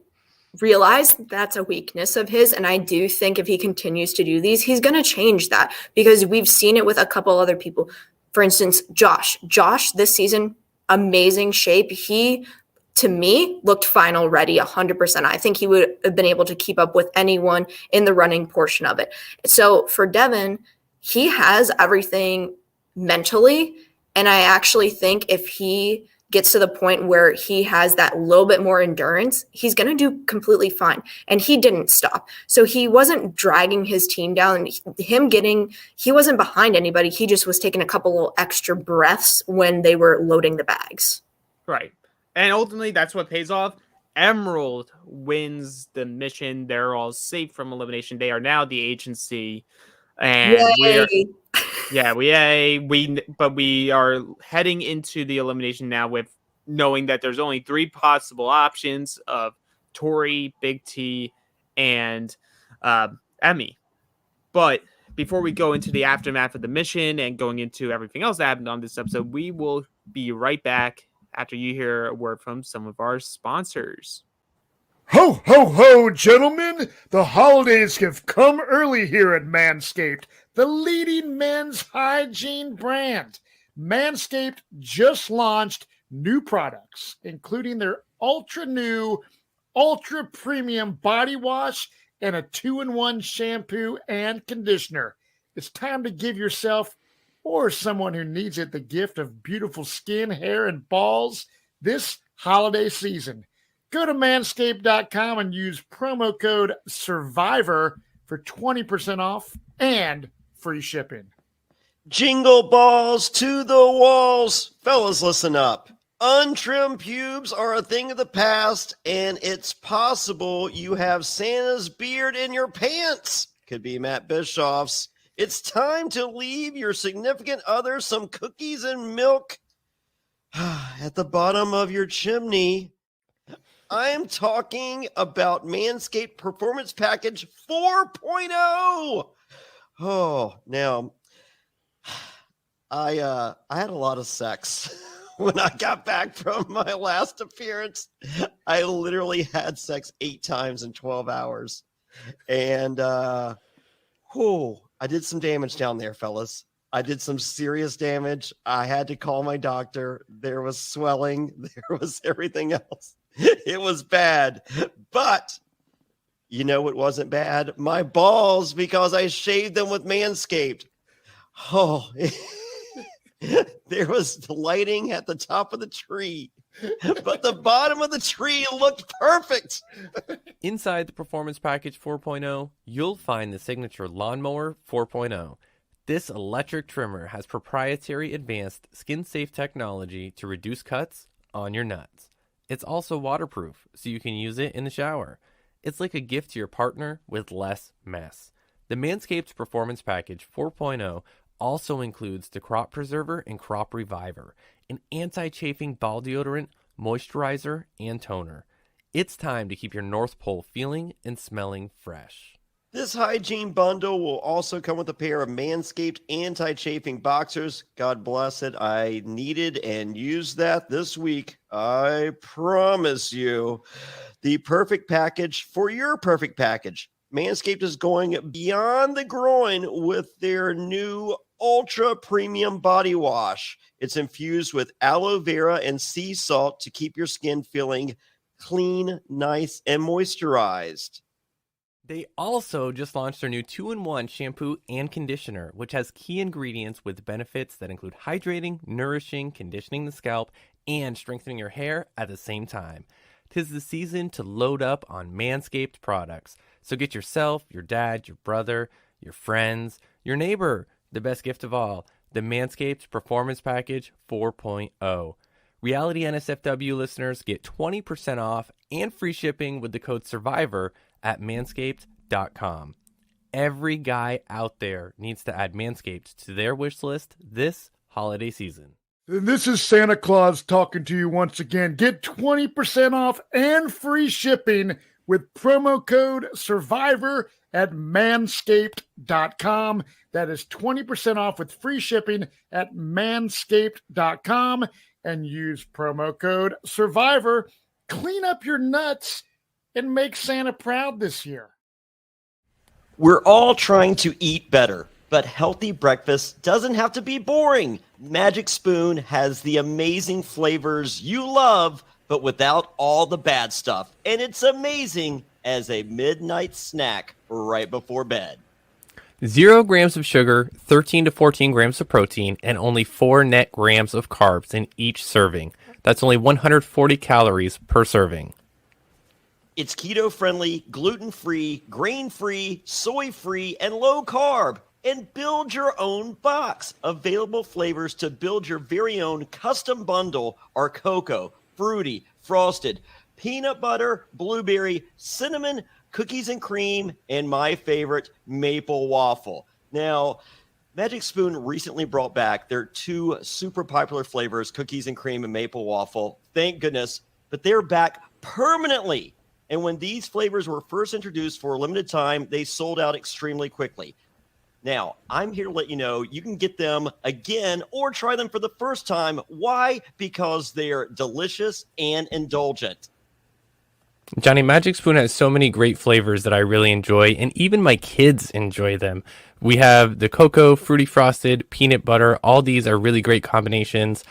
realized that's a weakness of his. And I do think if he continues to do these, he's going to change that because we've seen it with a couple other people. For instance, Josh this season, amazing shape. He, to me, looked final ready 100%. I think he would have been able to keep up with anyone in the running portion of it. So for Devin, he has everything mentally. And I actually think if he gets to the point where he has that little bit more endurance, he's going to do completely fine. And he didn't stop. So he wasn't dragging his team down. He wasn't behind anybody. He just was taking a couple little extra breaths when they were loading the bags. Right. And ultimately, that's what pays off. Emerald wins the mission. They're all safe from elimination. They are now the agency. And we are heading into the elimination now with knowing that there's only 3 possible options of Tori, Big T, and Emmy. But before we go into the aftermath of the mission and going into everything else that happened on this episode, we will be right back after you hear a word from some of our sponsors. Ho, ho, ho, gentlemen! The holidays have come early here at Manscaped, the leading men's hygiene brand. Manscaped just launched new products, including their ultra-new, ultra-premium body wash and a 2-in-1 shampoo and conditioner. It's time to give yourself or someone who needs it the gift of beautiful skin, hair, and balls this holiday season. Go to manscaped.com and use promo code SURVIVOR for 20% off and free shipping. Jingle balls to the walls. Fellas, listen up. Untrimmed pubes are a thing of the past, and it's possible you have Santa's beard in your pants. Could be Matt Bischoff's. It's time to leave your significant other some cookies and milk at the bottom of your chimney. I am talking about Manscaped Performance Package 4.0. Oh, now, I had a lot of sex when I got back from my last appearance. I literally had sex 8 times in 12 hours. And, I did some damage down there, fellas. I did some serious damage. I had to call my doctor. There was swelling. There was everything else. It was bad, but you know it wasn't bad? My balls, because I shaved them with Manscaped. Oh, There was the lighting at the top of the tree, but the bottom of the tree looked perfect. Inside the Performance Package 4.0, you'll find the signature Lawnmower 4.0. This electric trimmer has proprietary advanced skin-safe technology to reduce cuts on your nuts. It's also waterproof, so you can use it in the shower. It's like a gift to your partner with less mess. The Manscaped Performance Package 4.0 also includes the Crop Preserver and Crop Reviver, an anti-chafing ball deodorant, moisturizer, and toner. It's time to keep your North Pole feeling and smelling fresh. This hygiene bundle will also come with a pair of Manscaped anti-chafing boxers. God bless it. I needed and used that this week. I promise you. The perfect package for your perfect package. Manscaped is going beyond the groin with their new ultra premium body wash. It's infused with aloe vera and sea salt to keep your skin feeling clean, nice, and moisturized. They also just launched their new 2-in-1 shampoo and conditioner, which has key ingredients with benefits that include hydrating, nourishing, conditioning the scalp, and strengthening your hair at the same time. 'Tis the season to load up on Manscaped products. So get yourself, your dad, your brother, your friends, your neighbor, the best gift of all, the Manscaped Performance Package 4.0. Reality NSFW listeners get 20% off and free shipping with the code SURVIVOR at manscaped.com. Every guy out there needs to add Manscaped to their wish list this holiday season. This is Santa Claus talking to you once again. Get 20% off and free shipping with promo code SURVIVOR at manscaped.com. That is 20% off with free shipping at manscaped.com, and use promo code SURVIVOR. Clean up your nuts and make Santa proud this year. We're all trying to eat better, but healthy breakfast doesn't have to be boring. Magic Spoon has the amazing flavors you love, but without all the bad stuff. And it's amazing as a midnight snack right before bed. 0 grams of sugar, 13 to 14 grams of protein, and only 4 net grams of carbs in each serving. That's only 140 calories per serving. It's keto-friendly, gluten-free, grain-free, soy-free, and low-carb. And build your own box. Available flavors to build your very own custom bundle are cocoa, fruity, frosted, peanut butter, blueberry, cinnamon, cookies and cream, and my favorite, maple waffle. Now, Magic Spoon recently brought back their 2 super popular flavors, cookies and cream and maple waffle. Thank goodness. But they're back permanently. And when these flavors were first introduced for a limited time, they sold out extremely quickly. Now, I'm here to let you know you can get them again or try them for the first time. Why? Because they're delicious and indulgent. Johnny, Magic Spoon has so many great flavors that I really enjoy, and even my kids enjoy them. We have the cocoa, fruity frosted, peanut butter. All these are really great combinations.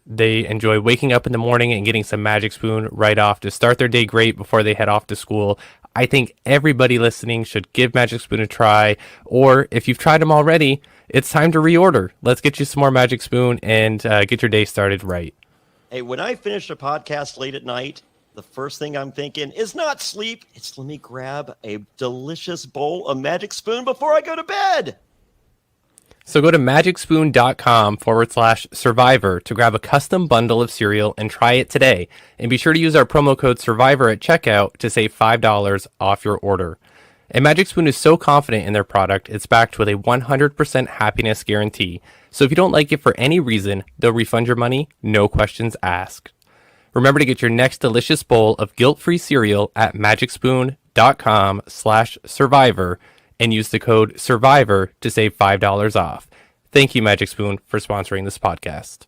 They enjoy waking up in the morning and getting some Magic Spoon right off to start their day great before they head off to school. I think everybody listening should give Magic Spoon a try, or if you've tried them already, it's time to reorder. Let's get you some more Magic Spoon and get your day started right. Hey, when I finish a podcast late at night, the first thing I'm thinking is not sleep. It's let me grab a delicious bowl of Magic Spoon before I go to bed. So go to magicspoon.com/survivor to grab a custom bundle of cereal and try it today. And be sure to use our promo code SURVIVOR at checkout to save $5 off your order. And Magic Spoon is so confident in their product, it's backed with a 100% happiness guarantee. So if you don't like it for any reason, they'll refund your money, no questions asked. Remember to get your next delicious bowl of guilt-free cereal at magicspoon.com/survivor and use the code SURVIVOR to save $5 off. Thank you, Magic Spoon, for sponsoring this podcast.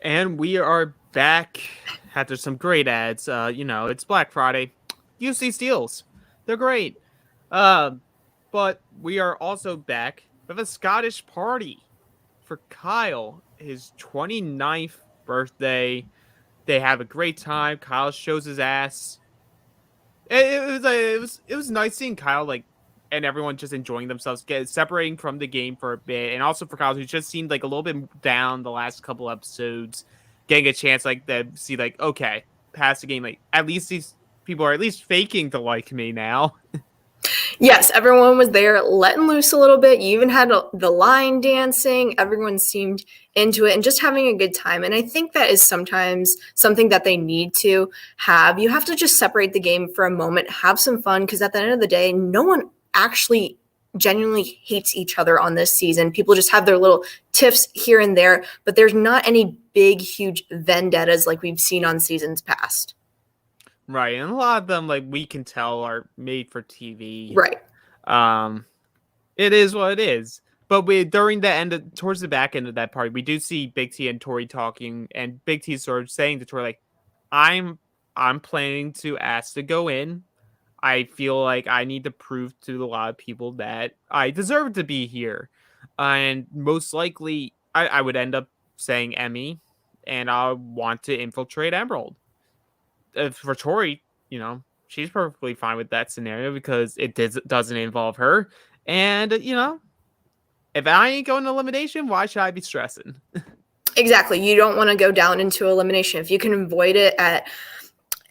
And we are back after some great ads. It's Black Friday. Use these deals. They're great. But we are also back with a Scottish party for Kyle, his 29th birthday. They have a great time. Kyle shows his ass. It was nice seeing Kyle and everyone just enjoying themselves, separating from the game for a bit, and also for Kyle, who just seemed like a little bit down the last couple episodes, getting a chance like to see like, okay, past the game, like at least these people are at least faking to like me now. Yes, everyone was there letting loose a little bit. You even had the line dancing. Everyone seemed into it and just having a good time. And I think that is sometimes something that they need to have. You have to just separate the game for a moment, have some fun, because at the end of the day, no one actually genuinely hates each other on this season. People just have their little tiffs here and there, but there's not any big, huge vendettas like we've seen on seasons past. Right, and a lot of them, like we can tell, are made for TV. Right. It is what it is. But during the end, towards the back end of that part, we do see Big T and Tori talking, and Big T sort of saying to Tori, like, I'm planning to ask to go in. I feel like I need to prove to a lot of people that I deserve to be here, and most likely, I would end up saying Emmy, and I want to infiltrate Emerald. For Tori, she's perfectly fine with that scenario because it doesn't involve her. And, if I ain't going to elimination, why should I be stressing? Exactly. You don't want to go down into elimination. If you can avoid it at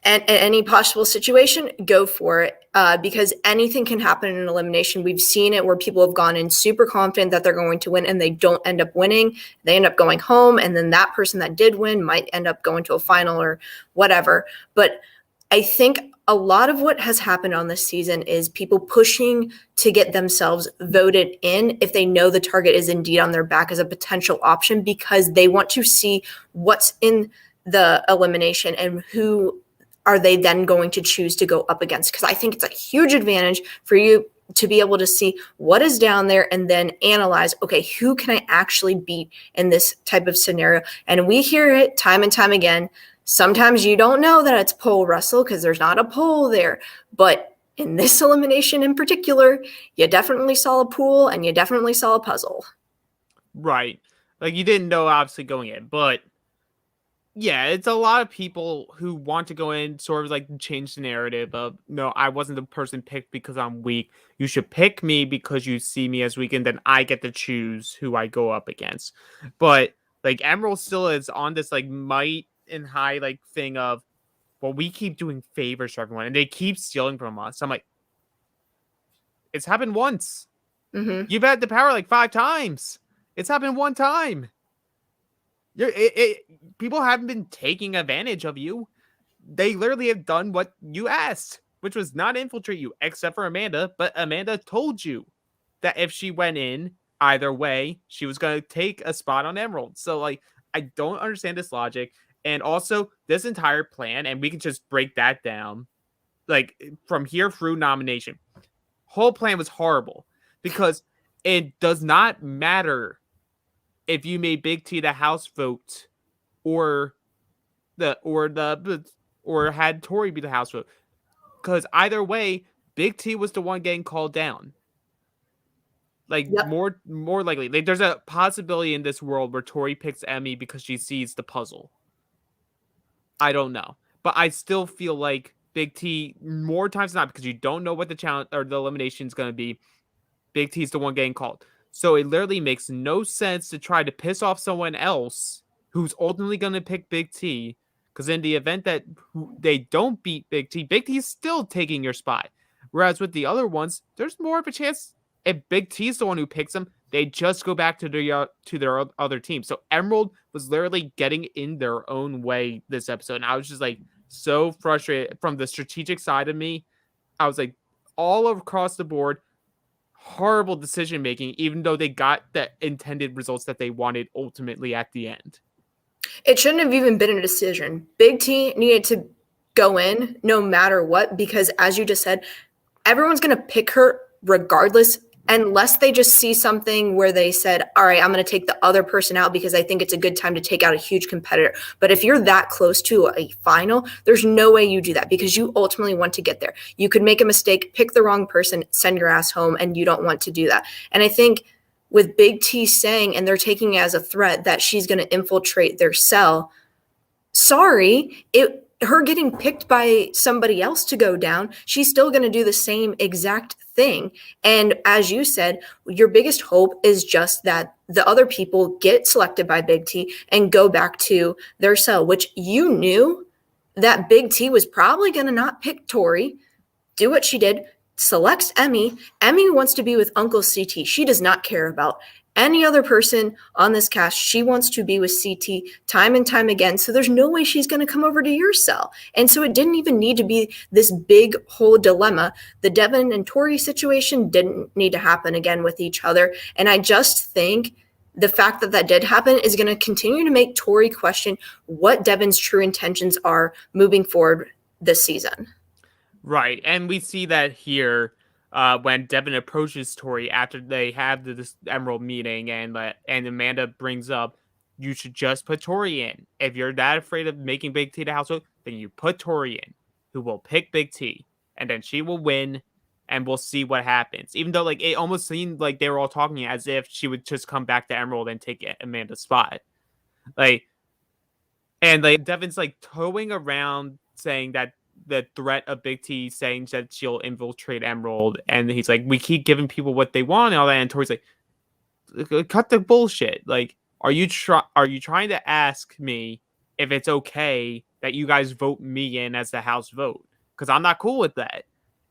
any possible situation, go for it, because anything can happen in an elimination. We've seen it where people have gone in super confident that they're going to win and they don't end up winning. They end up going home, and then that person that did win might end up going to a final or whatever. But I think a lot of what has happened on this season is people pushing to get themselves voted in if they know the target is indeed on their back as a potential option, because they want to see what's in the elimination and who are they then going to choose to go up against. Because I think it's a huge advantage for you to be able to see what is down there and then analyze, okay, who can I actually beat in this type of scenario? And we hear it time and time again. Sometimes you don't know that it's pole wrestle because there's not a pole there. But in this elimination in particular, you definitely saw a pool and you definitely saw a puzzle. Right. Like, you didn't know, obviously, going in. But, yeah, it's a lot of people who want to go in, sort of like change the narrative of, no, I wasn't the person picked because I'm weak. You should pick me because you see me as weak, and then I get to choose who I go up against. But, like, Emerald still is on this, like, might and high, like, thing of, well, we keep doing favors for everyone, and they keep stealing from us. I'm like, it's happened once. Mm-hmm. You've had the power like 5 times. It's happened one time. People haven't been taking advantage of you. They literally have done what you asked, which was not infiltrate you, except for Amanda. But Amanda told you that if she went in, either way, she was going to take a spot on Emerald. So, like, I don't understand this logic. And also, this entire plan, and we can just break that down, like, from here through nomination. Whole plan was horrible because it does not matter if you made Big T the house vote or had Tori be the house vote, because either way, Big T was the one getting called down. Like, Yep. more likely, like, there's a possibility in this world where Tori picks Emmy because she sees the puzzle. I don't know, but I still feel like Big T, more times than not, because you don't know what the challenge or the elimination is going to be, Big T's the one getting called. So it literally makes no sense to try to piss off someone else who's ultimately going to pick Big T, because in the event that they don't beat Big T's still taking your spot. Whereas with the other ones, there's more of a chance if Big T's the one who picks them, they just go back to their other team. So Emerald was literally getting in their own way this episode. And I was just like so frustrated from the strategic side of me. I was like, all across the board, horrible decision making, even though they got the intended results that they wanted ultimately at the end. It shouldn't have even been a decision. Big T needed to go in no matter what, because as you just said, everyone's going to pick her regardless, unless they just see something where they said, all right, I'm going to take the other person out because I think it's a good time to take out a huge competitor. But if you're that close to a final, there's no way you do that because you ultimately want to get there. You could make a mistake, pick the wrong person, send your ass home, and you don't want to do that. And I think with Big T saying, and they're taking it as a threat, that she's going to infiltrate their cell, her getting picked by somebody else to go down, she's still going to do the same exact thing. And as you said, your biggest hope is just that the other people get selected by Big T and go back to their cell, which you knew that Big T was probably going to not pick Tori, do what she did, selects Emmy. Emmy wants to be with Uncle CT. She does not care about any other person on this cast. She wants to be with CT time and time again. So there's no way she's going to come over to your cell. And so it didn't even need to be this big whole dilemma. The Devin and Tori situation didn't need to happen again with each other. And I just think the fact that that did happen is going to continue to make Tori question what Devin's true intentions are moving forward this season. Right. And we see that here when Devin approaches Tori after they have this Emerald meeting, and Amanda brings up, you should just put Tori in. If you're that afraid of making Big T the household, then you put Tori in, who will pick Big T, and then she will win, and we'll see what happens. Even though it almost seemed like they were all talking as if she would just come back to Emerald and take Amanda's spot. Devin's towing around saying that the threat of Big T saying that she'll infiltrate Emerald, and he's like, we keep giving people what they want and all that, and Tori's like, cut the bullshit. Are you trying to ask me if it's okay that you guys vote me in as the house vote? Because I'm not cool with that.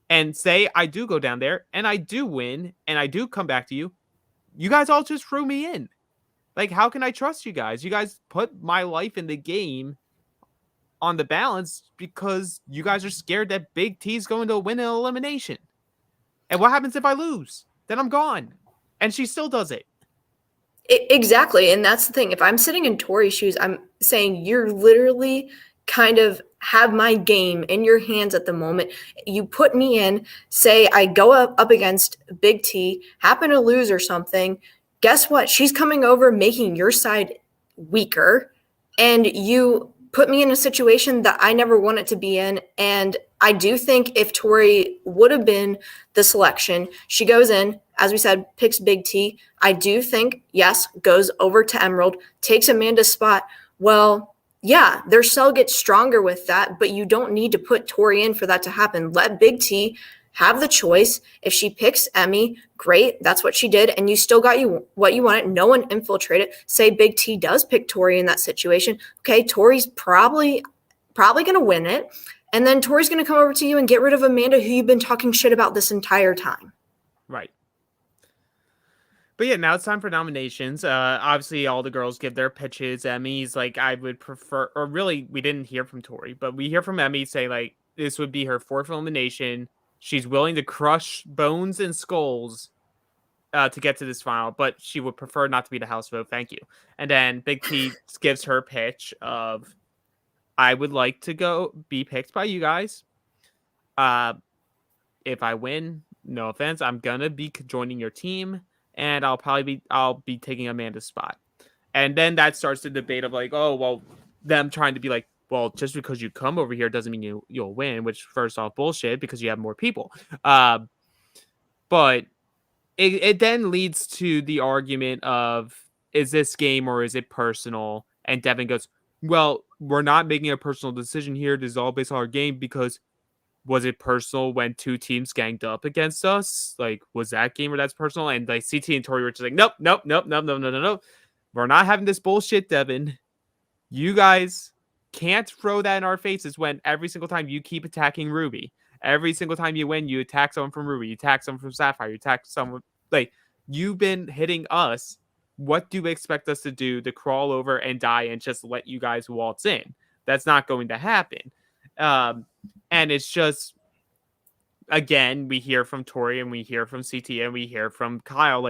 And say I do go down there and I do win and I do come back to you, you guys all just threw me in. How can I trust you guys? You guys put my life in the game on the balance because you guys are scared that Big T's going to win an elimination. And what happens if I lose? Then I'm gone. And she still does it. Exactly. And that's the thing. If I'm sitting in Tori's shoes, I'm saying you're literally kind of have my game in your hands at the moment. You put me in, say I go up against Big T, happen to lose or something. Guess what? She's coming over, making your side weaker. And you put me in a situation that I never wanted to be in. And I do think if Tori would have been the selection, she goes in, as we said, picks Big T. I do think, yes, goes over to Emerald, takes Amanda's spot. Well, yeah, their cell gets stronger with that, but you don't need to put Tori in for that to happen. Let Big T have the choice. If she picks Emmy, great. That's what she did. And you still got what you wanted. No one infiltrated. Say Big T does pick Tori in that situation. Okay, Tori's probably going to win it. And then Tori's going to come over to you and get rid of Amanda, who you've been talking shit about this entire time. Right. But yeah, now it's time for nominations. Obviously, all the girls give their pitches. Emmy's I would prefer, or really, we didn't hear from Tori, but we hear from Emmy say this would be her fourth elimination. She's willing to crush bones and skulls to get to this final, but she would prefer not to be the house vote. Thank you. And then Big T gives her pitch of, I would like to be picked by you guys. If I win, no offense, I'm gonna be joining your team, and I'll be taking Amanda's spot. And then that starts the debate of them trying to be well, just because you come over here doesn't mean you'll win, which first off, bullshit, because you have more people. But it then leads to the argument of, is this game or is it personal? And Devin goes, well, we're not making a personal decision here. This is all based on our game, because was it personal when two teams ganged up against us? Was that game where that's personal? And CT and Tori were just nope. We're not having this bullshit, Devin. You guys can't throw that in our faces when every single time you keep attacking Ruby. Every single time you win, you attack someone from Ruby, you attack someone from Sapphire, you attack someone. You've been hitting us. What do you expect us to do, to crawl over and die and just let you guys waltz in? That's not going to happen. And it's just, again, we hear from Tori and we hear from CT and we hear from Kyle,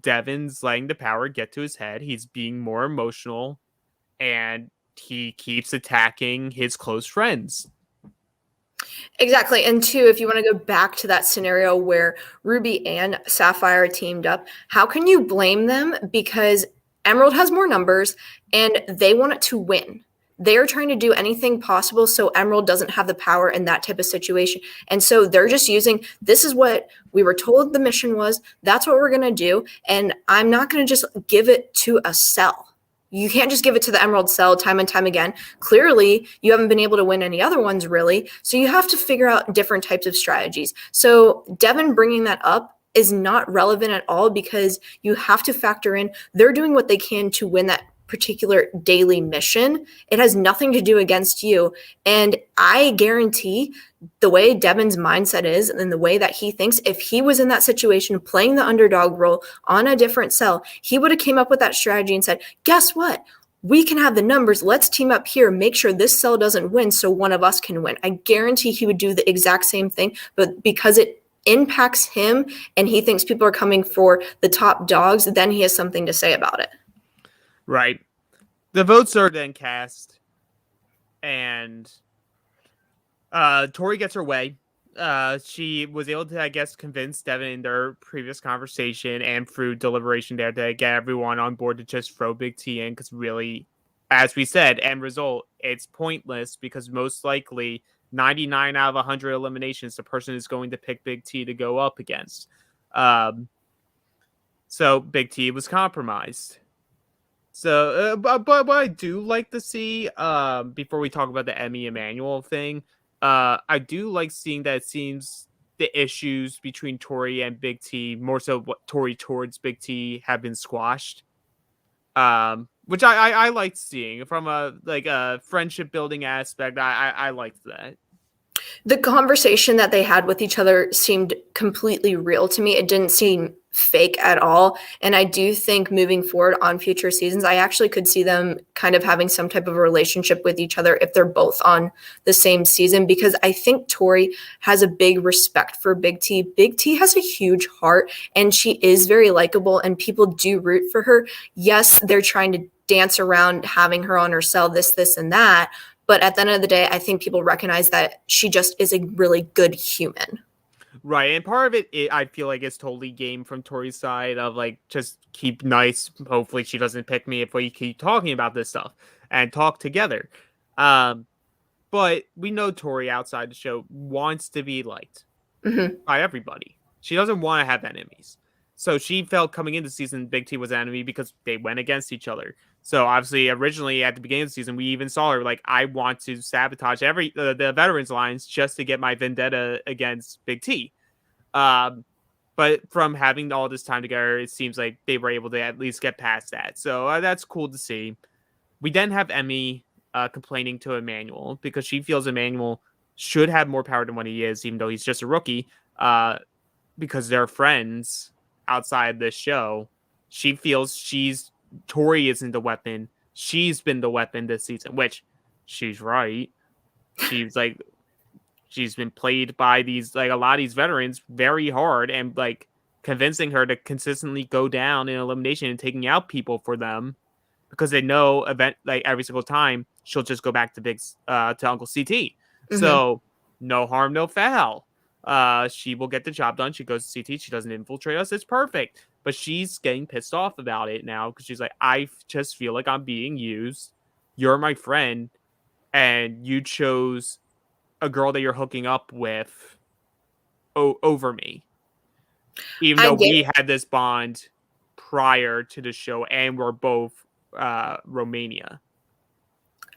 Devin's letting the power get to his head. He's being more emotional and he keeps attacking his close friends. Exactly. And two, if you want to go back to that scenario where Ruby and Sapphire teamed up, how can you blame them? Because Emerald has more numbers and they want it to win. They're trying to do anything possible so Emerald doesn't have the power in that type of situation. And so they're just using, this is what we were told the mission was. That's what we're going to do. And I'm not going to just give it to a cell. You can't just give it to the Emerald Cell time and time again. Clearly, you haven't been able to win any other ones really. So you have to figure out different types of strategies. So Devin bringing that up is not relevant at all because you have to factor in they're doing what they can to win that particular daily mission. It has nothing to do against you. And I guarantee the way Devin's mindset is and the way that he thinks, if he was in that situation playing the underdog role on a different cell, he would have came up with that strategy and said, guess what? We can have the numbers. Let's team up here, make sure this cell doesn't win so one of us can win. I guarantee he would do the exact same thing, but because it impacts him and he thinks people are coming for the top dogs, then he has something to say about it. Right. The votes are then cast, and Tori gets her way. She was able to, I guess, convince Devin in their previous conversation and through deliberation there to get everyone on board to just throw Big T in because really, as we said, end result, it's pointless because most likely 99 out of 100 eliminations, the person is going to pick Big T to go up against. So Big T was compromised. So, but I do like to see, before we talk about the Emmy Emmanuel thing, I do like seeing that it seems the issues between Tori and Big T, more so what Tori towards Big T, have been squashed. Which I liked seeing from a friendship building aspect. I liked that. The conversation that they had with each other seemed completely real to me. It didn't seem fake at all. And I do think moving forward on future seasons, I actually could see them kind of having some type of a relationship with each other if they're both on the same season, because I think Tori has a big respect for Big T. Big T has a huge heart and she is very likable and people do root for her. Yes, they're trying to dance around having her on her cell, this, and that. But at the end of the day, I think people recognize that she just is a really good human. Right, and part of it, I feel like it's totally game from Tori's side of like, just keep nice. Hopefully she doesn't pick me if we keep talking about this stuff and talk together. But we know Tori outside the show wants to be liked by everybody. She doesn't want to have enemies. So she felt coming into season Big T was an enemy because they went against each other. So obviously, originally at the beginning of the season, we even saw her like, I want to sabotage the veterans lines just to get my vendetta against Big T. But from having all this time together, it seems like they were able to at least get past that. So that's cool to see. We then have Emmy complaining to Emmanuel because she feels Emmanuel should have more power than what he is, even though he's just a rookie, because they're friends outside this show. She feels Tori isn't the weapon. She's been the weapon this season, which she's right. She's like, she's been played by these, like a lot of these veterans very hard and like convincing her to consistently go down in elimination and taking out people for them because they know like every single time she'll just go back to Uncle CT. So no harm, no foul. She will get the job done. She goes to CT. She doesn't infiltrate us. It's perfect. But she's getting pissed off about it now because she's like, I just feel like I'm being used. You're my friend, and you chose a girl that you're hooking up with over me. Even though we had this bond prior to the show and we're both Romania.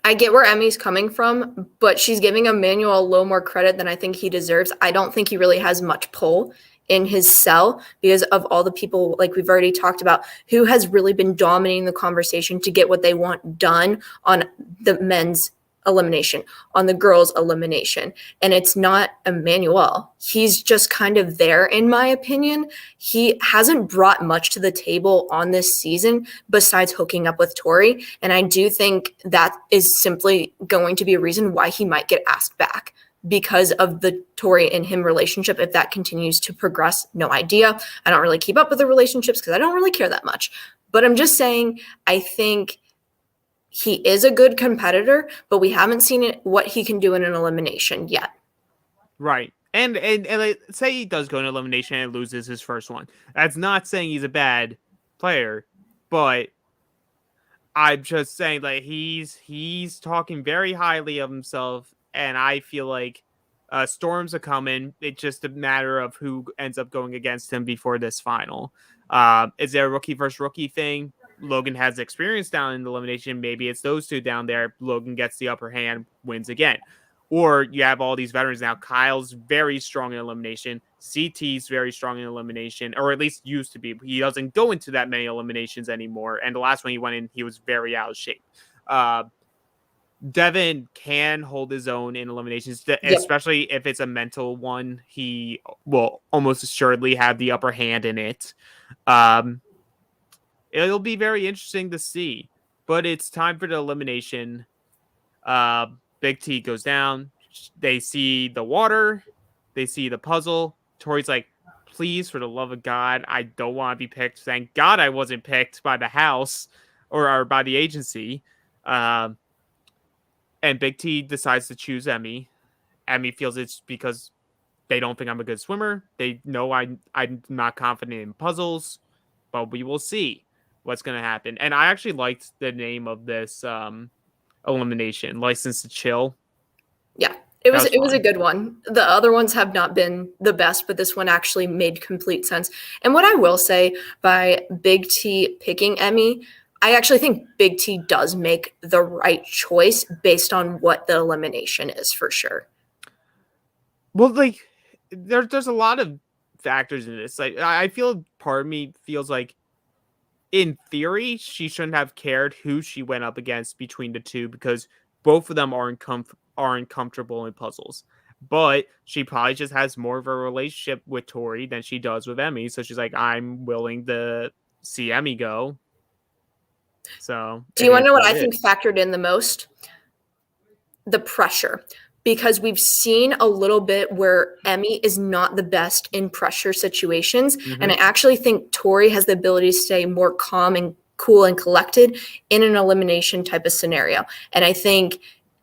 I get where Emmy's coming from, but she's giving Emmanuel a little more credit than I think he deserves. I don't think he really has much pull in his cell because of all the people, like we've already talked about, who has really been dominating the conversation to get what they want done on the men's elimination, on the girls' elimination. And it's not Emmanuel. He's just kind of there, in my opinion. He hasn't brought much to the table on this season besides hooking up with Tori. And I do think that is simply going to be a reason why he might get asked back because of the Tori and him relationship. If that continues to progress, no idea. I don't really keep up with the relationships because I don't really care that much. But I'm just saying, I think he is a good competitor, but we haven't seen what he can do in an elimination yet. Right. And like, say he does go in elimination and loses his first one. That's not saying he's a bad player, but I'm just saying like he's talking very highly of himself, and I feel like storms are coming. It's just a matter of who ends up going against him before this final. Is there a rookie versus rookie thing? Logan has experience down in the elimination. Maybe it's those two down there. Logan gets the upper hand, wins again. Or you have all these veterans now. Kyle's very strong in elimination. CT's very strong in elimination, or at least used to be. He doesn't go into that many eliminations anymore. And the last one he went in, he was very out of shape. Devin can hold his own in eliminations, especially if it's a mental one. He will almost assuredly have the upper hand in it. It'll be very interesting to see. But it's time for the elimination. Big T goes down. They see the water. They see the puzzle. Tori's like, please, for the love of God, I don't want to be picked. Thank God I wasn't picked by the house or by the agency. And Big T decides to choose Emmy. Emmy feels it's because they don't think I'm a good swimmer. They know I'm not confident in puzzles. But we will see what's going to happen. And I actually liked the name of this elimination, License to Chill. Yeah, it was a good one. The other ones have not been the best, but this one actually made complete sense. And what I will say by Big T picking Emmy, I actually think Big T does make the right choice based on what the elimination is, for sure. Well, like there's a lot of factors in this. Like I feel part of me feels like in theory, she shouldn't have cared who she went up against between the two because both of them aren't comfortable in puzzles. But she probably just has more of a relationship with Tori than she does with Emmy. So she's like, I'm willing to see Emmy go. So do you want to know what I think factored in the most? The pressure. Because we've seen a little bit where Emmy is not the best in pressure situations. Mm-hmm. And I actually think Tori has the ability to stay more calm and cool and collected in an elimination type of scenario. And I think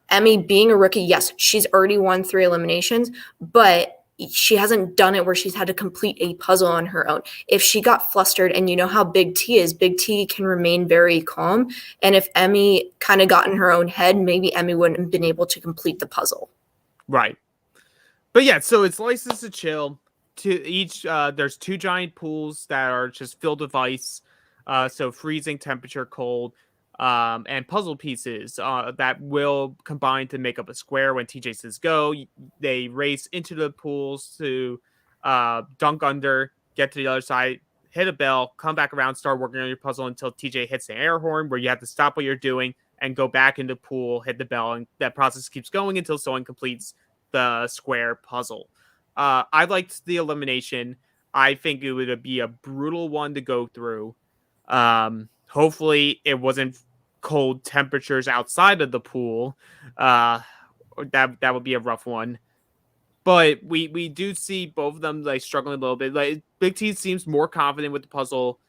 Emmy being a rookie, yes, she's already won 3 eliminations, but she hasn't done it where she's had to complete a puzzle on her own. If she got flustered, and you know how Big T is, Big T can remain very calm. And if Emmy kind of got in her own head, maybe Emmy wouldn't have been able to complete the puzzle. Right. But yeah, so it's License to Chill. To each, there's 2 giant pools that are just filled with ice. So freezing temperature, cold, and puzzle pieces that will combine to make up a square. When TJ says go, they race into the pools to dunk under, get to the other side, hit a bell, come back around, start working on your puzzle until TJ hits the air horn, where you have to stop what you're doing and go back into the pool, hit the bell, and that process keeps going until someone completes the square puzzle. I liked the elimination. I think it would be a brutal one to go through. Hopefully it wasn't cold temperatures outside of the pool. That would be a rough one. But we do see both of them like struggling a little bit. Like Big T seems more confident with the puzzle,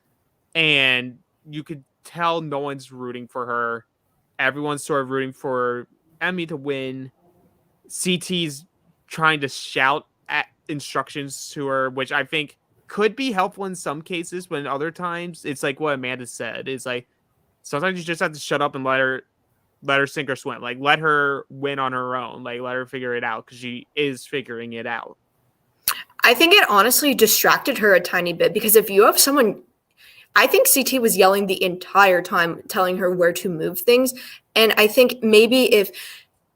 and you could tell no one's rooting for her. Everyone's sort of rooting for Emmy to win. CT's trying to shout at instructions to her, which I think could be helpful in some cases, but in other times it's like what Amanda said. It's like sometimes you just have to shut up and let her sink or swim. Like let her win on her own. Like let her figure it out because she is figuring it out. I think it honestly distracted her a tiny bit because if you have someone, I think CT was yelling the entire time, telling her where to move things. And I think maybe if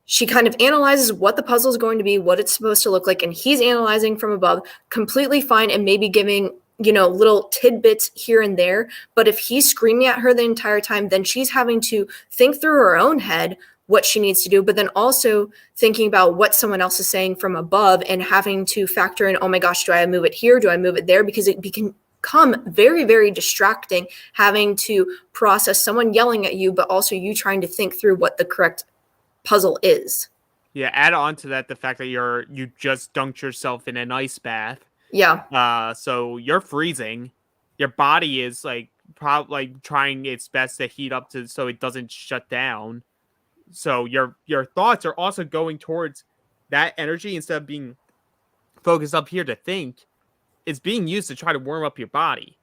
she kind of analyzes what the puzzle is going to be, what it's supposed to look like, and he's analyzing from above, completely fine, and maybe giving, little tidbits here and there. But if he's screaming at her the entire time, then she's having to think through her own head what she needs to do, but then also thinking about what someone else is saying from above and having to factor in, oh my gosh, do I move it here? Do I move it there? Because it can become very, very distracting having to process someone yelling at you, but also you trying to think through what the correct puzzle is. Yeah, add on to that the fact that you just dunked yourself in an ice bath. Yeah. So you're freezing. Your body is probably trying its best to heat up so it doesn't shut down. So your thoughts are also going towards that energy instead of being focused up here to think. It's being used to try to warm up your body.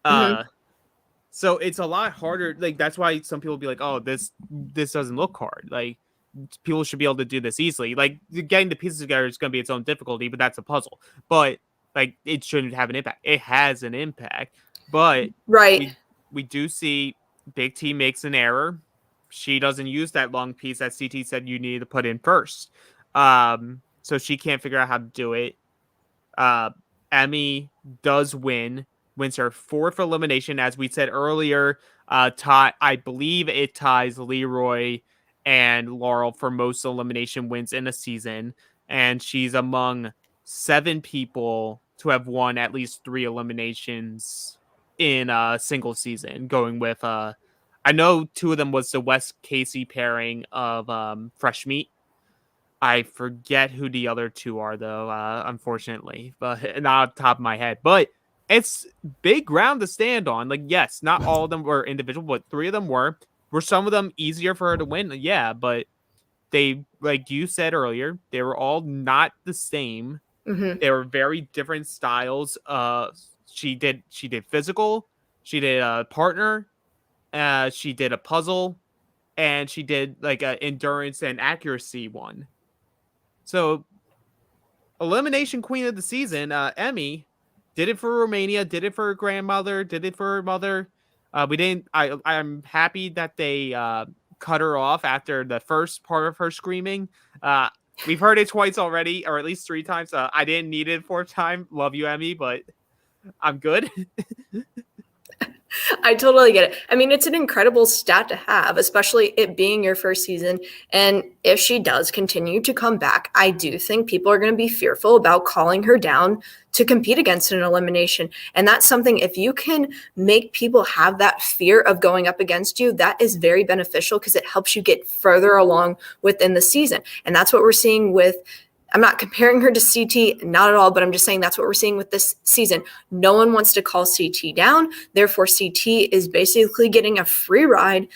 So it's a lot harder. Like that's why some people be like, "Oh, this doesn't look hard." Like people should be able to do this easily. Like getting the pieces together is going to be its own difficulty, but that's a puzzle. But like it shouldn't have an impact. It has an impact, but right. we do see Big T makes an error. She doesn't use that long piece that CT said you needed to put in first. So she can't figure out how to do it. Emmy does wins her 4th elimination. As we said earlier, I believe it ties Leroy and Laurel for most elimination wins in a season. And she's among 7 people to have won at least 3 eliminations in a single season, going with I know 2 of them was the West Casey pairing of Fresh Meat. I forget who the other 2 are, though, unfortunately, but not off the top of my head. But it's big ground to stand on. Like, yes, not all of them were individual, but 3 of them were. Were some of them easier for her to win? Yeah, but they, like you said earlier, they were all not the same. Mhm. They were very different styles. She did physical, she did a partner, she did a puzzle, and she did like a endurance and accuracy one. So, elimination queen of the season, Emmy, did it for Romania, did it for her grandmother, did it for her mother. We didn't. I'm happy that they cut her off after the first part of her screaming. We've heard it twice already, or at least 3 times. I didn't need it 4th time. Love you, Emmy, but I'm good. I totally get it. I mean, it's an incredible stat to have, especially it being your first season. And if she does continue to come back, I do think people are going to be fearful about calling her down to compete against an elimination. And that's something, if you can make people have that fear of going up against you, that is very beneficial because it helps you get further along within the season. And that's what we're seeing with, I'm not comparing her to CT, not at all, but I'm just saying that's what we're seeing with this season. No one wants to call CT down. Therefore, CT is basically getting a free ride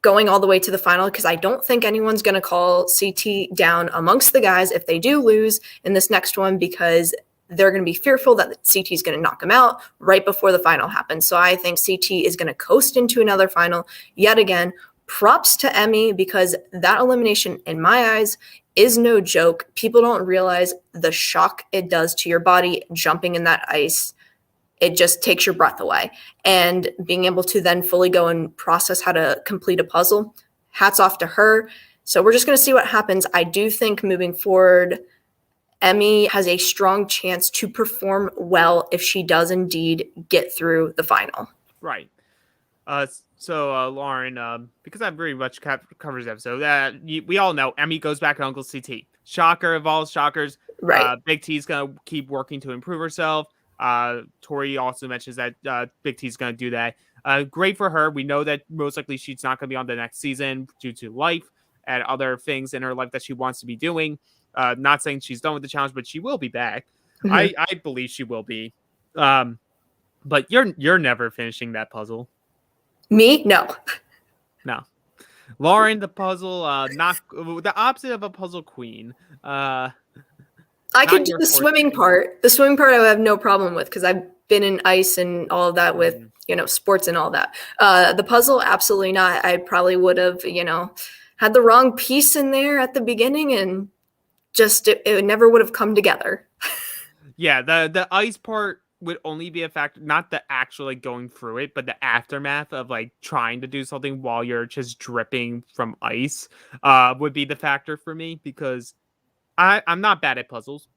going all the way to the final because I don't think anyone's going to call CT down amongst the guys if they do lose in this next one because they're going to be fearful that CT is going to knock them out right before the final happens. So I think CT is going to coast into another final yet again. Props to Emmy because that elimination, in my eyes, is no joke. People don't realize the shock it does to your body jumping in that ice. It just takes your breath away. And being able to then fully go and process how to complete a puzzle, hats off to her. So we're just going to see what happens. I do think moving forward, Emmy has a strong chance to perform well if she does indeed get through the final. Right. So Lauren, because I very much covers the episode, we all know Emmy goes back to Uncle CT. Shocker of all shockers. Right. Big T's gonna keep working to improve herself. Tori also mentions that Big T's gonna do that. Great for her. We know that most likely she's not gonna be on the next season due to life and other things in her life that she wants to be doing. Not saying she's done with the challenge, but she will be back. Mhm. I believe she will be. But you're never finishing that puzzle. Me? No. No. Lauren, the puzzle, not the opposite of a puzzle queen. I Not could do your the forte. swimming part. The swimming part I have no problem with because I've been in ice and all of that with, sports and all that. The puzzle, absolutely not. I probably would have, had the wrong piece in there at the beginning and just it never would have come together. Yeah, the ice part would only be a factor, not the actual like going through it, but the aftermath of like trying to do something while you're just dripping from ice would be the factor for me because I'm not bad at puzzles.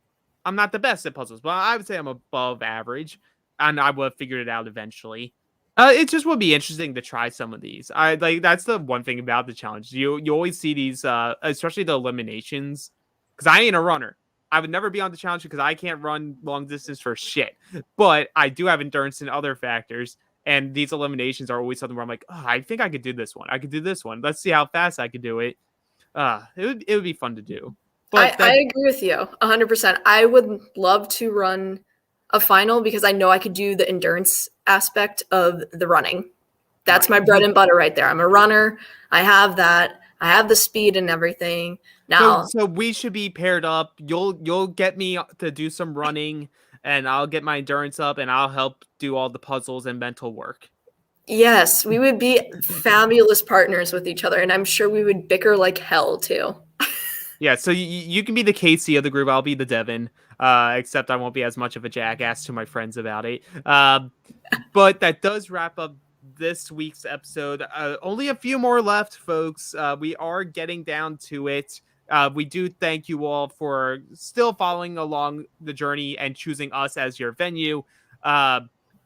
I'm not the best at puzzles, but I would say I'm above average, and I would have figured it out eventually. It just would be interesting to try some of these. I like that's the one thing about the challenge. You always see these, especially the eliminations, because I ain't a runner. I would never be on the challenge because I can't run long distance for shit. But I do have endurance and other factors. And these eliminations are always something where I'm like, oh, I think I could do this one. I could do this one. Let's see how fast I could do it. It would be fun to do. But I agree with you 100%. I would love to run a final because I know I could do the endurance aspect of the running. That's Right. my bread and butter right there. I'm a runner. I have that. I have the speed and everything. Now, so we should be paired up. You'll get me to do some running, and I'll get my endurance up, and I'll help do all the puzzles and mental work. yes, we would be fabulous partners with each other, and I'm sure we would bicker like hell too. Yeah, so you can be the Casey of the group. I'll be the Devin, except I won't be as much of a jackass to my friends about it. But that does wrap up this week's episode. Only a few more left, folks. We are getting down to it. We do thank you all for still following along the journey and choosing us as your venue.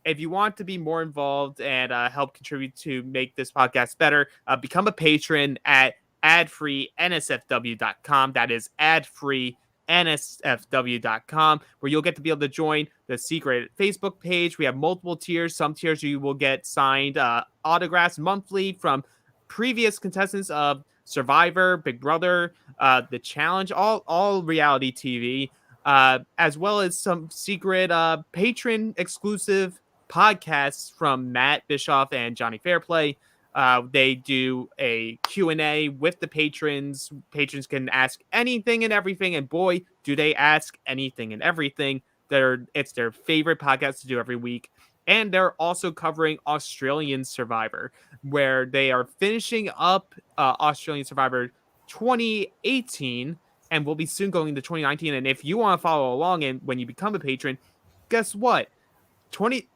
If you want to be more involved and help contribute to make this podcast better, become a patron at adfreeNSFW.com. That is adfreeNSFW.com, where you'll get to be able to join the secret Facebook page. We have multiple tiers. Some tiers you will get signed autographs monthly from previous contestants of Survivor, Big Brother, The Challenge, all reality TV, as well as some secret patron exclusive podcasts from Matt Bischoff and Johnny Fairplay. They do a Q&A with the patrons. Patrons can ask anything and everything, and boy, do they ask anything and everything. It's their favorite podcast to do every week. And they're also covering Australian Survivor, where they are finishing up Australian Survivor 2018, and will be soon going to 2019. And if you want to follow along and when you become a patron, guess what?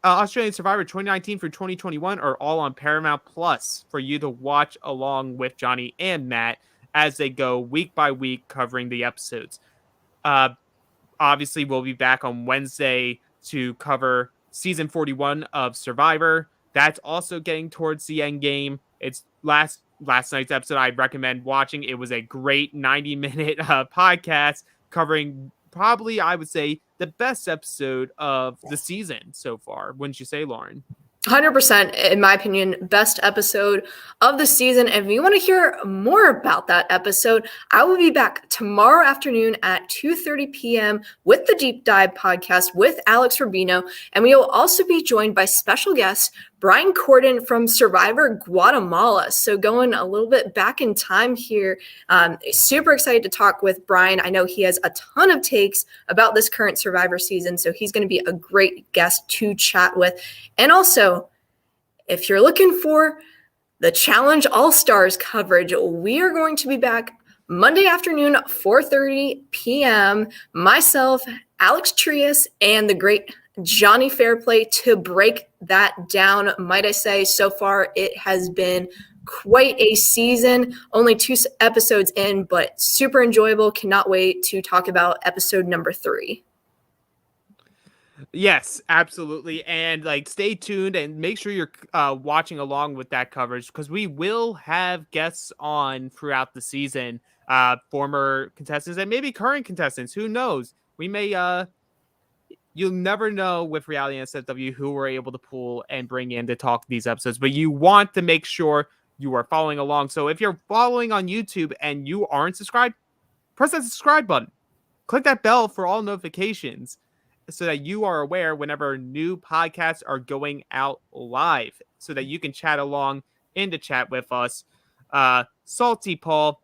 Australian Survivor 2019 through 2021 are all on Paramount Plus for you to watch along with Johnny and Matt as they go week by week covering the episodes. Obviously, we'll be back on Wednesday to cover season 41 of Survivor. That's also getting towards the end game. It's last night's episode I recommend watching. It was a great 90-minute podcast covering probably, I would say, the best episode of the season so far. Wouldn't you say, Lauren? 100%, in my opinion, best episode of the season. And if you want to hear more about that episode, I will be back tomorrow afternoon at 2:30 p.m. with the Deep Dive podcast with Alex Rubino. And we will also be joined by special guest Brian Corden from Survivor Guatemala. So going a little bit back in time here, super excited to talk with Brian. I know he has a ton of takes about this current Survivor season, so he's going to be a great guest to chat with. And also, if you're looking for the Challenge All-Stars coverage, we are going to be back Monday afternoon, 4:30 p.m. Myself, Alex Trias, and the great Johnny Fairplay to break that down. Might I say, so far it has been quite a season. Only 2 episodes in, but super enjoyable. Cannot wait to talk about episode number 3. Yes, absolutely. And stay tuned and make sure you're watching along with that coverage, because we will have guests on throughout the season, former contestants and maybe current contestants. Who knows? We may you'll never know with Reality NSFW who we're able to pull and bring in to talk these episodes, but you want to make sure you are following along. So if you're following on YouTube and you aren't subscribed, press that subscribe button. Click that bell for all notifications so that you are aware whenever new podcasts are going out live, so that you can chat along in the chat with us. Salty Paul,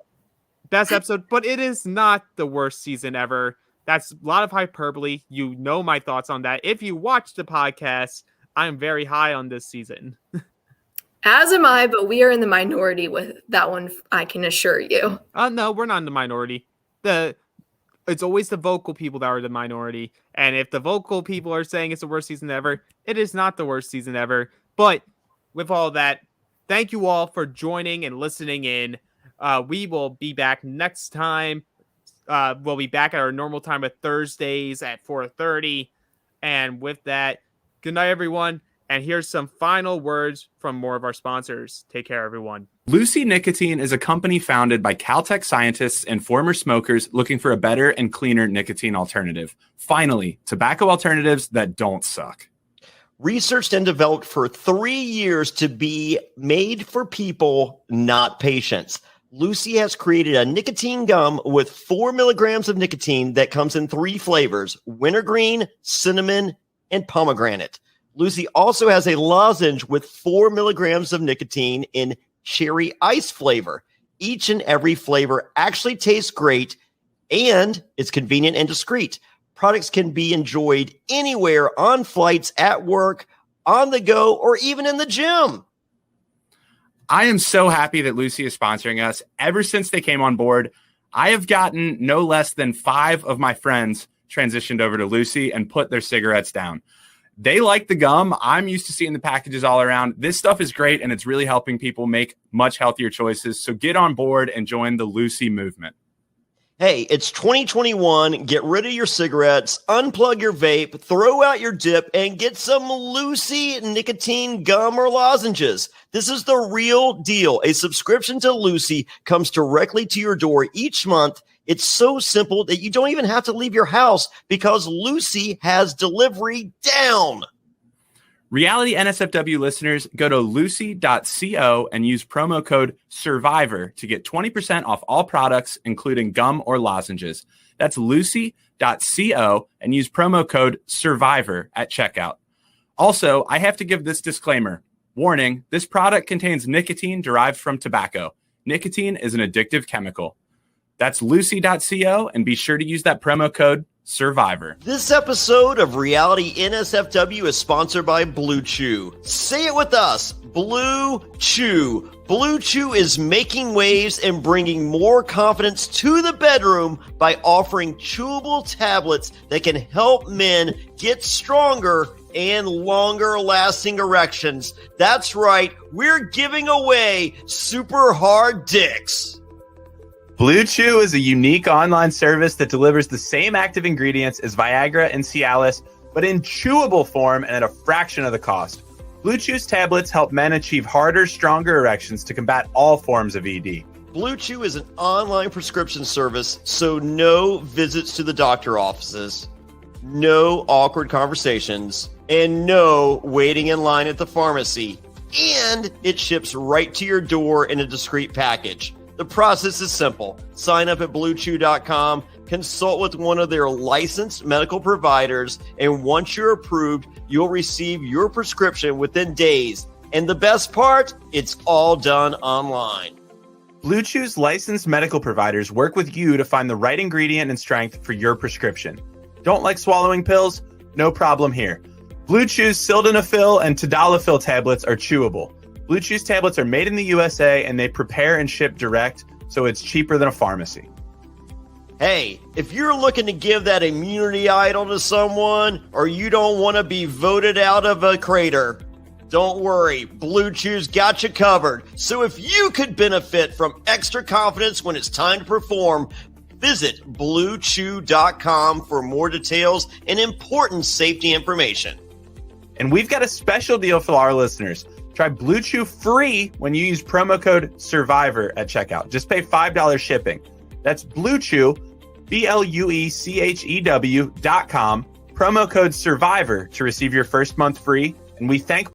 best episode, but it is not the worst season ever. That's a lot of hyperbole. You know my thoughts on that. If you watch the podcast, I'm very high on this season. As am I, but we are in the minority with that one, I can assure you. No, we're not in the minority. It's always the vocal people that are the minority. And if the vocal people are saying it's the worst season ever, it is not the worst season ever. But with all that, thank you all for joining and listening in. We will be back next time. We'll be back at our normal time of Thursdays at 4:30. And with that, good night, everyone. And here's some final words from more of our sponsors. Take care, everyone. Lucy Nicotine is a company founded by Caltech scientists and former smokers looking for a better and cleaner nicotine alternative. Finally, tobacco alternatives that don't suck. Researched and developed for 3 years to be made for people, not patients. Lucy has created a nicotine gum with 4 milligrams of nicotine that comes in 3 flavors: wintergreen, cinnamon, and pomegranate. Lucy also has a lozenge with 4 milligrams of nicotine in cherry ice flavor. Each and every flavor actually tastes great, and it's convenient and discreet. Products can be enjoyed anywhere, on flights, at work, on the go, or even in the gym. I am so happy that Lucy is sponsoring us. Ever since they came on board, I have gotten no less than 5 of my friends transitioned over to Lucy and put their cigarettes down. They like the gum. I'm used to seeing the packages all around. This stuff is great, and it's really helping people make much healthier choices. So get on board and join the Lucy movement. Hey, it's 2021. Get rid of your cigarettes, unplug your vape, throw out your dip, and get some Lucy nicotine gum or lozenges. This is the real deal. A subscription to Lucy comes directly to your door each month. It's so simple that you don't even have to leave your house because Lucy has delivery down. Reality NSFW listeners, go to lucy.co and use promo code SURVIVOR to get 20% off all products, including gum or lozenges. That's lucy.co and use promo code SURVIVOR at checkout. Also, I have to give this disclaimer. Warning, this product contains nicotine derived from tobacco. Nicotine is an addictive chemical. That's lucy.co, and be sure to use that promo code SURVIVOR. This episode of Reality NSFW is sponsored by Blue Chew. Say it with us, Blue Chew. Blue Chew is making waves and bringing more confidence to the bedroom by offering chewable tablets that can help men get stronger and longer lasting erections. That's right, we're giving away super hard dicks. Blue Chew is a unique online service that delivers the same active ingredients as Viagra and Cialis, but in chewable form and at a fraction of the cost. Blue Chew's tablets help men achieve harder, stronger erections to combat all forms of ED. Blue Chew is an online prescription service, so no visits to the doctor offices, no awkward conversations, and no waiting in line at the pharmacy. And it ships right to your door in a discreet package. The process is simple. Sign up at BlueChew.com, consult with one of their licensed medical providers, and once you're approved, you'll receive your prescription within days. And the best part, it's all done online. Blue Chew's licensed medical providers work with you to find the right ingredient and strength for your prescription. Don't like swallowing pills? No problem here. Blue Chew's sildenafil and tadalafil tablets are chewable. Blue Chew's tablets are made in the USA and they prepare and ship direct, so it's cheaper than a pharmacy. Hey, if you're looking to give that immunity idol to someone, or you don't want to be voted out of a crater, don't worry, Blue Chew's got you covered. So if you could benefit from extra confidence when it's time to perform, visit BlueChew.com for more details and important safety information. And we've got a special deal for our listeners. Try Blue Chew free when you use promo code SURVIVOR at checkout. Just pay $5 shipping. That's Blue Chew, BlueChew.com, promo code SURVIVOR to receive your first month free. And we thank